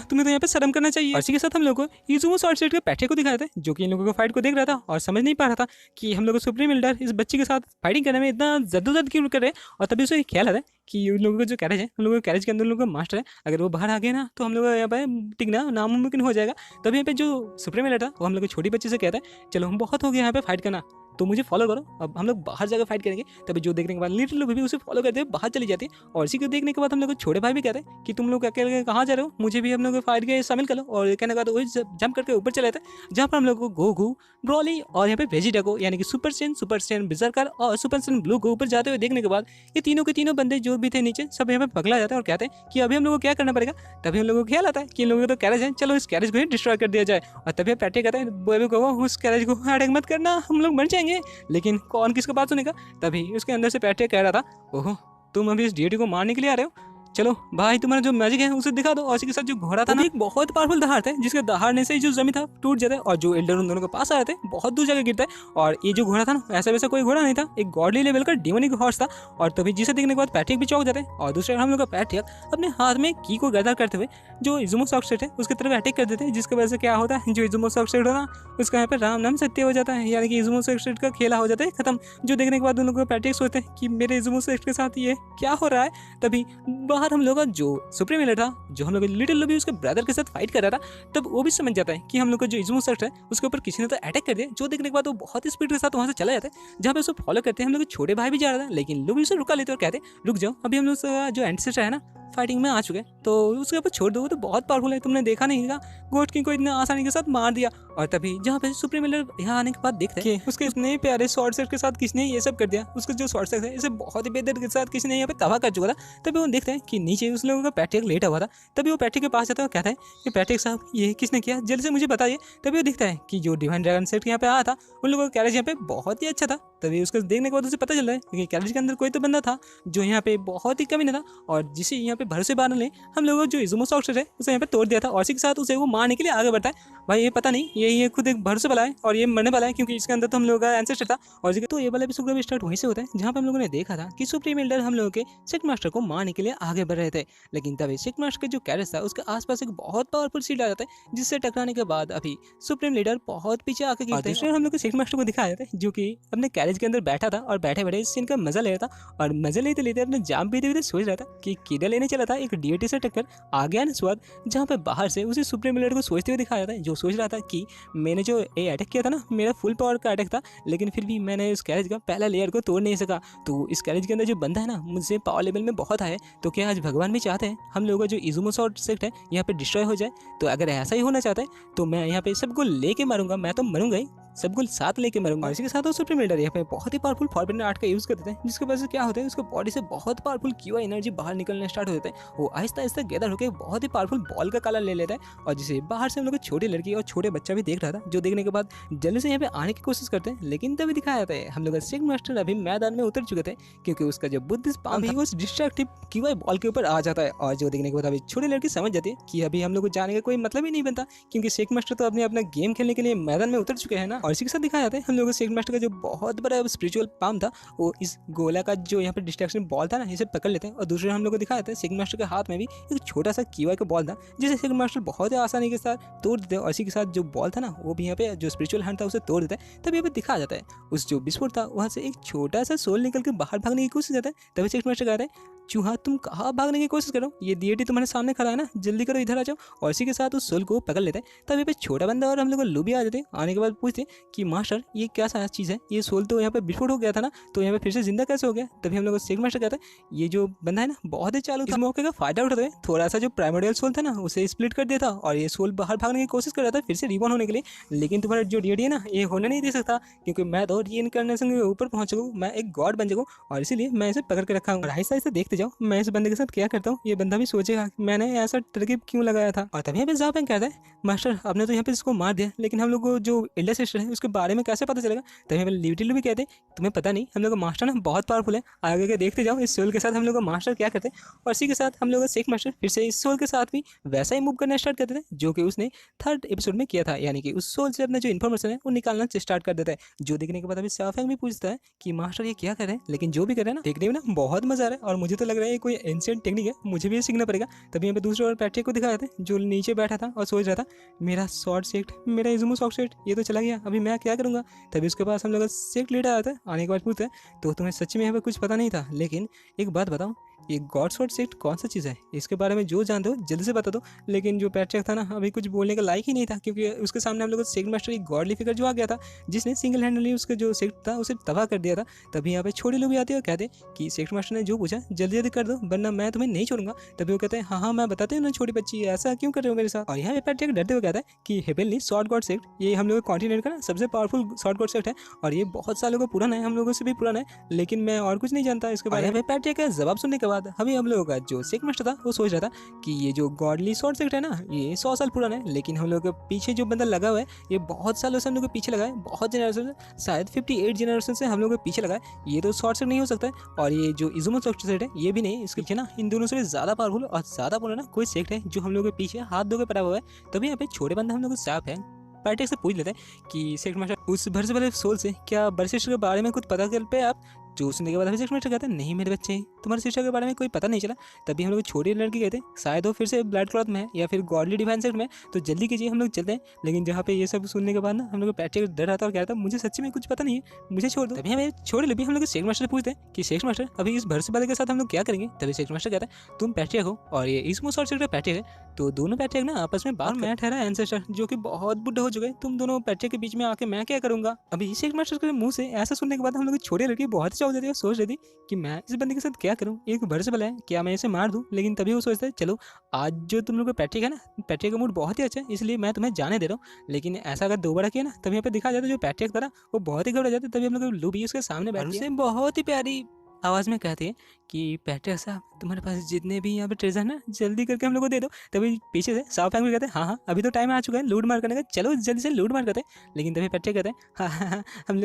तुम्हें तो यहाँ पे शर्म करना चाहिए। इसी के साथ हम लोग को इजुमो शॉर्ट सेट के पैठे को दिखाए थे, जो कि इन लोगों को फाइट को देख रहा था और समझ नहीं पा रहा था कि हम लोग सुप्रीम लीडर इस बच्ची के साथ फाइटिंग करने में इतना जद्दोजहद क्यों कर रहे हैं। और तभी उसे ख्याल आता है कि उन लोगों का जो कैरेज है, उन लोगों के कैरेज के अंदर लोगों का मास्टर है, अगर वो बाहर आ गए ना तो हम लोग यहाँ पे टिकना नामुमकिन हो जाएगा। तभी यहाँ पे जो सुप्रीम लीडर था वो हम लोग छोटी बच्ची से कहता है चलो हम बहुत हो गए यहाँ पे फाइट करना, तो मुझे फॉलो करो, अब हम लोग बाहर जाकर फाइट करेंगे। तभी जो देखने के बाद लिटिल भी उसे फॉलो करते हैं, बाहर चली जाती है। और इसी को देखने के बाद हम लोग छोटे भाई भी कहते हैं कि तुम लोग अकेले कहाँ जा रहे हो, मुझे भी हम लोग फाइट के शामिल कर लो। और कहने के बाद वही जंप करके ऊपर चले जाते हैं, जहाँ पर हम लोग को गोकू, ब्रॉली और यहाँ पे वेजिटेको यानी कि सुपर स्टेन बिजर्कर और सुपर स्टेन ब्लू को ऊपर जाते हुए देखने के बाद ये तीनों के तीनों बंदे जो भी थे नीचे सब यहाँ पे पगला जाते हैं और कहते हैं कि अभी हम लोग को क्या करना पड़ेगा। तभी हम लोगों को ख्याल आता है कि इन लोगों का तो कैरेज है, चलो इस कैरेज को ही डिस्ट्रॉय कर दिया जाए। और तभी पैटे कहते हैं उस कैरेज को अटैक मत करना, हम लोग मर जाएंगे। लेकिन कौन किसका बात सुनेगा। तभी उसके अंदर से पैटे कह रहा था ओहो तुम अभी इस डीटी को मारने के लिए आ रहे हो, चलो भाई तुम्हारा जो मैजिक है उसे दिखा दो। और इसी के साथ जो घोड़ा था ना एक बहुत पावरफुल दहाड़ था, जिसके दहाड़ने से जो जमीन था टूट जाता है और जो एल्डर उन दोनों के पास आ रहे थे बहुत दूर जाकर गिरता है। और ये जो घोड़ा था ना ऐसा वैसा कोई घोड़ा नहीं था, एक गॉडली लेवल का डिमोनिक हॉर्स था। और तभी जिसे देखने के बाद पैट्रिक भी चौंक जाते हैं और दूसरे हम लोग का पैट्रिक अपने हाथ में की को गदा करते हुए जो इजुमो सॉक्सेट है उसकी तरफ अटैक कर देते हैं, जिसकी वजह से क्या होता है जो इजुमो सॉक्सेट होता है उसका यहाँ पे राम नाम सत्य हो जाता है, यानी कि इजुमो सॉक्सेट का खेला हो जाता है खत्म। जो देखने के बाद उन लोगों को पैट्रिक सोचते हैं कि मेरे इजुमो सॉक्सेट के साथ ये क्या हो रहा है। तभी बाहर हम लोग का जो सुप्रीम लीडर था, जो हम लोग लिटिल लुबी उसके ब्रदर के साथ फाइट कर रहा था, तब वो भी समझ जाता है कि हम लोग का जो इजुमो सेक्ट है उसके ऊपर किसी ने तो अटैक कर दिया। जो देखने के बाद वो बहुत ही स्पीड के साथ वहां से चला जाता है, जहाँ पे उसको फॉलो करते हैं। हम लोग छोटे भाई भी जा रहा था, लेकिन लुबी उसे रुका लेते और कहते रुक जाओ, अभी हम लोग जो एंसेस्टर है ना फाइटिंग में आ चुके हैं, तो उसके ऊपर छोड़ दो, वो तो बहुत पावरफुल है, तुमने देखा नहीं था गोट किंग को इतने आसानी के साथ मार दिया। और तभी जहाँ पे सुप्रीम लीडर यहाँ आने के बाद देखते हैं कि उसके इतने प्यारे शॉर्ट सेट के साथ किसने ये सब कर दिया, उसका जो शॉर्ट सेट है इसे बहुत ही बेदर्द के साथ किसी ने यहाँ पे तबाह कर चुका था। तभी वो देखते हैं कि नीचे उस लोगों का पैट्रिक लेटा हुआ था। तभी वो पैट्रिक के पास जाता है और कहता है कि पैट्रिक साहब ये किसने किया, जल्दी से मुझे बताइए। तभी वो दिखता है कि जो डिवाइन ड्रैगन सेट यहाँ पे आया था उन लोगों का कैरेज यहाँ पे बहुत ही अच्छा था। तभी उसको देखने के बाद उसे पता चल रहा है कि कैरेज के अंदर कोई तो बंदा था जो यहाँ पे बहुत ही कमी न था और जिसे यहाँ पे भरोसे बांध ले हम लोगों जो इजुमो सॉक्सेट है उसे यहाँ पे तोड़ दिया था। और इसी के साथ उसे वो मारने के लिए आगे बढ़ता है। भाई ये पता नहीं ये खुद एक भरोसे वाला है और ये मरने वाला है, क्योंकि इसके अंदर तो हम लोगों का एंसेस्टर था। और तो ये वाला एपिसोड भी स्टार्ट वहीं से होता है जहाँ पे हम लोगों ने देखा था कि सुप्रीम लीडर हम लोगों के सेक्ट मास्टर को मारने के लिए आगे बढ़ रहे थे। लेकिन तभी सेक्ट मास्टर का जो कैरेज था उसके आसपास एक बहुत पावरफुल शील्ड आ जाता है, जिससे टकराने के बाद अभी सुप्रीम लीडर बहुत पीछे आके गिरते हैं। हम लोग को सेक्ट मास्टर को दिखाया जाता है जो कि अपने कैरेज के अंदर बैठा था और बैठे बैठे इस सीन का मजा ले रहा था। और मजा लेते लेते अपने जाम पीते हुए सोच रहा था कि किधर लेने चला था एक डीएटी से टक्कर आ गया ना स्वाद, जहाँ पे बाहर से उसे सुप्रीम लीडर को सोचते हुए दिखाया जाता है, जो सोच रहा था कि मैंने जो ये अटैक किया था ना मेरा फुल पावर का अटैक था, लेकिन फिर भी मैंने इस कैरेज का पहला लेयर को तोड़ नहीं सका। तो इस कैरेज के अंदर जो बंदा है ना मुझसे पावर लेवल में बहुत है, तो क्या आज भगवान भी चाहते हैं हम लोगों का जो इजुमो शॉर्ट सेक्ट है यहाँ पे डिस्ट्रॉय हो जाए। तो अगर ऐसा ही होना चाहता है तो मैं यहाँ पे सबको लेके मारूंगा, मैं तो मरूंगा ही, सबको साथ लेके मरूंगा। इसी के साथ सुप्रीम लीडर यहाँ पे बहुत ही पावरफुल फॉरबिडन आर्ट का यूज कर देते हैं, जिसकी वजह से क्या होता है उसके बॉडी से बहुत पावरफुल क्यूआ एनर्जी बाहर निकलने स्टार्ट हो जाता है। वो आहिस्ता आहिस्ता गैदर होकर बहुत ही पावरफुल बॉल का कलर ले लेता है और जिसे बाहर से हम लोग छोटी लड़की और छोटे बच्चा भी देख रहा था, जो देखने के बाद जल्दी से यहाँ पे आने की कोशिश करते हैं। लेकिन तभी दिखाया जाता है हम लोग सेक्ट मास्टर अभी मैदान में उतर चुके थे, क्योंकि उसका जो बुद्धिस्ट पाम था उस डिस्ट्रक्टिव क्यूआ बॉल के ऊपर आ जाता है। और जो देखने के बाद अभी छोटी लड़की समझ जाती है कि अभी हम लोग को जाने का कोई मतलब ही नहीं बनता, क्योंकि सेक्ट मास्टर तो अपना गेम खेलने के लिए मैदान में उतर चुके हैं ना। और इसी के साथ दिखाया जाता है हम लोग सेक्ट मास्टर का जो बहुत बड़ा स्पिरिचुअल पाम था वो इस गोला का जो यहाँ पे डिस्ट्रैक्शन बॉल था ना इसे पकड़ लेते हैं। और दूसरे हम लोग को दिखाया जाता है सेक्ट मास्टर के हाथ में भी एक छोटा सा कीवा का बॉल था, जिसे सेक्ट मास्टर बहुत ही आसानी के साथ तोड़ देते हैं। और इसी के साथ जो बॉल था ना वो भी यहाँ पे जो स्पिरिचुअल हैंड था उसे तोड़ देता है। तब यहाँ पे दिखाया जाता है उस जो विस्फोट था वहाँ से एक छोटा सा सोल निकल के बाहर भागने की कोशिश करता है। तभी सेक्ट मास्टर कहता है चूहा तुम कहाँ भागने की कोशिश करो, ये डीएटी तुम्हारे सामने खड़ा है ना, जल्दी करो इधर आ जाओ। और इसी के साथ उस सोल को पकड़ लेते हैं। तब यहाँ पे छोटा बंदा और हम लोग लूबी आ जाते हैं। आने के बाद पूछते कि मास्टर ये क्या सा चीज़ है, ये सोल तो यहाँ पे विस्फोट हो गया था ना, तो यहाँ पे फिर से जिंदा कैसे हो गया। तभी हम लोग सेक्ट मास्टर कहता है ये जो बंदा है ना बहुत ही चालू, इस मौके का फायदा उठाते हुए थोड़ा सा जो प्राइमोरियल सोल था ना उसे स्प्लिट कर दिया था और ये सोल बाहर भागने की कोशिश कर रहा था फिर से रिबॉर्न होने के लिए। लेकिन तुम्हारा जो डीएटी है ना ये होने नहीं दे सकता, क्योंकि मैं तो रीइनकार्नेशन के ऊपर पहुंच चुका हूँ, मैं एक गॉड बन चुका हूँ और इसीलिए मैं इसे पकड़ के रखा हूँ। और आहिस्ता आहिस्ता देखते देखते जाओ मैं इस बंदे के साथ क्या करता हूँ। ये बंदा भी सोचेगा मैंने ऐसा तरकीब क्यों लगाया था। और तभी यहाँ पे जाओ बैंक कहता है मास्टर आपने तो यहाँ पे इसको मार दिया, लेकिन हम लोग को जो एल्डर सिस्टर है उसके बारे में कैसे पता चलेगा। तभी यहाँ पे लिटिल भी कहते हैं तुम्हें पता नहीं हम लोग का मास्टर ना बहुत पावरफुल है। आगे के देखते जाओ इस सोल के साथ हम लोग का मास्टर क्या करते हैं। और इसी के साथ हम लोग का शेख मास्टर फिर से इस सोल के साथ भी वैसा ही मूव करना स्टार्ट कर देते हैं जो कि उसने थर्ड एपिसोड में किया था, यानी कि उस सोल से अपना जो इन्फॉर्मेशन है वो निकालना स्टार्ट कर देता है। जो देखने के बाद अभी शाओफेंग भी पूछता है कि मास्टर ये क्या कर रहे हैं, लेकिन जो भी कर रहे हैं ना देखने में ना बहुत मजा आ रहा है और मुझे तो लग रहा है ये कोई एंशिएंट टेक्निक है, मुझे भी ये सीखना पड़ेगा। तभी यहाँ पे दूसरे और पैट्रिक को दिखाया था जो नीचे बैठा था और सोच रहा था मेरा शॉर्ट सेट, मेरा इजुमो शॉर्ट सेट ये तो चला गया, अभी मैं क्या करूंगा। तभी उसके पास हम लोग सेट लीडर आता है, आने के बाद पूछता है तो तुम्हें सच में यहाँ पे कुछ पता नहीं था, लेकिन एक बात बताओ ये गॉड शॉर्ट सेट कौन सा चीज़ है, इसके बारे में जो जानते हो जल्दी से बता दो। लेकिन जो पैट्रिक था ना अभी कुछ बोलने का लायक ही नहीं था, क्योंकि उसके सामने हम लोग सेक्ट मास्टर एक गॉडली फिगर जो आ गया था जिसने सिंगल हैंडली उसका जो सेक्ट था उसे तबाह कर दिया था। तभी यहाँ पे छोटे लोग भी आते हैं और कहते हैं कि सेक्ट मास्टर ने जो पूछा जल्दी जल्दी कर दो वरना मैं तुम्हें नहीं छोड़ूंगा। तभी वो कहते हैं हाँ मैं बताते हूँ ना छोटी बच्ची ऐसा क्यों कर रहे हो मेरे साथ। और यहाँ पे पैट्रिक डरते हुए कहता है कि हेवनली शॉर्ट गॉड सेक्ट ये हम लोग कॉन्टिनेंट का ना सबसे पावरफुल शॉर्ट गॉड सेक्ट है और ये बहुत सालों का पुराना है, हम लोगों से भी पुराना है, लेकिन मैं और कुछ नहीं जानता इसके बारे में। पैट्रिक का जवाब सुनने के बाद अभी हम लोगों का जो सेक्ट मास्टर था वो सोच रहा था कि ये जो गॉडली शॉर्ट सेक्ट है ना ये 100 साल पुराना है, लेकिन हम लोग के पीछे जो बंदा लगा हुआ है ये बहुत सालों से हम लोग के पीछे लगा है, बहुत जनरेशन से, शायद 58 जनरेशन से हम लोग के पीछे लगा है। ये तो शॉर्ट सेक्ट नहीं हो सकता है और ये जो इजुमो शॉर्ट सेक्ट है ये भी नहीं, इसके पीछे ना इन दोनों से ज्यादा पावरफुल और ज्यादा पुराना कोई सेक्ट है जो हम लोग के पीछे हाथ धो के पड़ा हुआ है। तभी यहाँ पे छोटे बंदा हम लोग को साफ है पैट्रिक से पूछ लेते हैं कि सेक्ट मास्टर उस भर से वाले सोल से क्या बड़े सिस्टर के बारे में कुछ पता कर पे आप। जो सुनने के बाद अभी सेक्ट मास्टर कहते हैं नहीं मेरे बच्चे तुम्हारे सिस्टर के बारे में कोई पता नहीं चला। तभी हम लोग छोटी लड़की कहते हैं शायद वो फिर से ब्लड क्लॉथ में है या फिर गॉडली डिवाइन सेक्ट में, तो जल्दी कीजिए हम लोग चलते हैं। लेकिन जहाँ पे ये सब सुनने के बाद ना हम लोग पैट्रिक डर रहा था और कह रहा था मुझे सच्ची में कुछ पता नहीं है, मुझे छोड़ दो। तभी हमें छोड़ ले भी हम लोग सेक्ट मास्टर पूछते हैं कि सेक्ट मास्टर अभी इस भरसे वाले के साथ हम लोग क्या करेंगे। तभी सेक्ट मास्टर कहता है तुम पैट्रिक हो और ये इस शॉर्ट सेक्ट पैट्रिक है, तो दोनों पैट्रिक ना आपस में बात। मैं ठहरा एंसेस्टर जो कि बहुत बुढ़ा हो चुके हैं, तुम दोनों पैट्रिक के बीच में आके मैं क्या करूंगा। अभी सेक्ट मास्टर के मुंह से ऐसा सुनने के बाद हम लोग छोटे लड़की बहुत ही चौंक जाती है, सोच रही थी कि मैं इस बंदे के साथ क्या करूं, एक भरसे वाला है क्या मैं इसे मार दूं। लेकिन तभी वो सोचता है चलो आज जो तुम लोग का पैट्रिक है ना पैट्रिक का मूड बहुत ही अच्छा है इसलिए मैं तुम्हें जाने दे रहा हूँ। लेकिन ऐसा अगर दोबारा किया ना तभी यहाँ पे दिखा जाता है जो पैट्रिक था ना वो बहुत ही घबरा जाता है। तभी हम लोग लूबी उसके सामने बैठी है, बहुत ही प्यारी आवाज़ में कहती है कि पैट्रिक साहब तुम्हारे पास जितने भी यहाँ पे ट्रेजर ना जल्दी करके हम लोग को दे दो। तभी पीछे से शाओफेंग भी कहते हैं हाँ अभी तो टाइम आ चुका है लूट मार करने का, चलो जल्दी से लूट मार करते हैं। लेकिन तभी पैट्रिक कहते हैं हाँ हम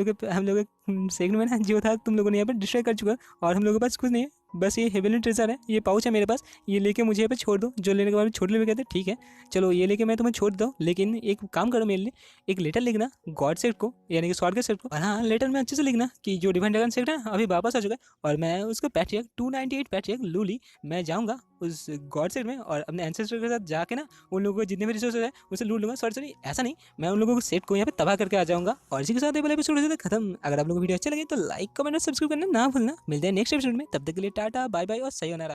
लोग सेकंड में ना जो था तुम लोगों ने यहाँ पे डिस्ट्रॉय कर चुका और हम लोगों के पास कुछ नहीं है, बस ये हेवनली ट्रेजर है, ये पाउच है मेरे पास, ये लेके मुझे यहाँ पे छोड़ दो। जो लेने के बाद छोड़ ले कहते हैं ठीक है चलो ये लेके मैं तुम्हें छोड़ दो, लेकिन एक काम करो मेरे लिए एक लेटर लिखना गॉड सेक्ट को यानी कि शॉर्ट सेक्ट को, और हाँ लेटर में अच्छे से लिखना कि जो डिवाइन ड्रैगन सेक्ट है अभी वापस आ चुका है और मैं उसको पैट्रिक 298 पैट्रिक लूली मैं जाऊँगा उस गॉड सेक्ट में और अपने एंसेस्टर के साथ जाके ना उन लोगों को जितने भी रिसोर्सेज है उसे लूट लूंगा। सॉरी ऐसा नहीं, मैं उन लोगों को सेट को यहाँ पे तबाह करके आ जाऊंगा। और इसी के साथ ये वाला एपिसोड हो खत्म। अगर आप लोगों को वीडियो अच्छा लगे तो लाइक कमेंट और सब्सक्राइब करना ना भूलना। मिलते हैं नेक्स्ट एपिसोड में, तब तक के लिए टाटा बाय बाय और सयोनारा।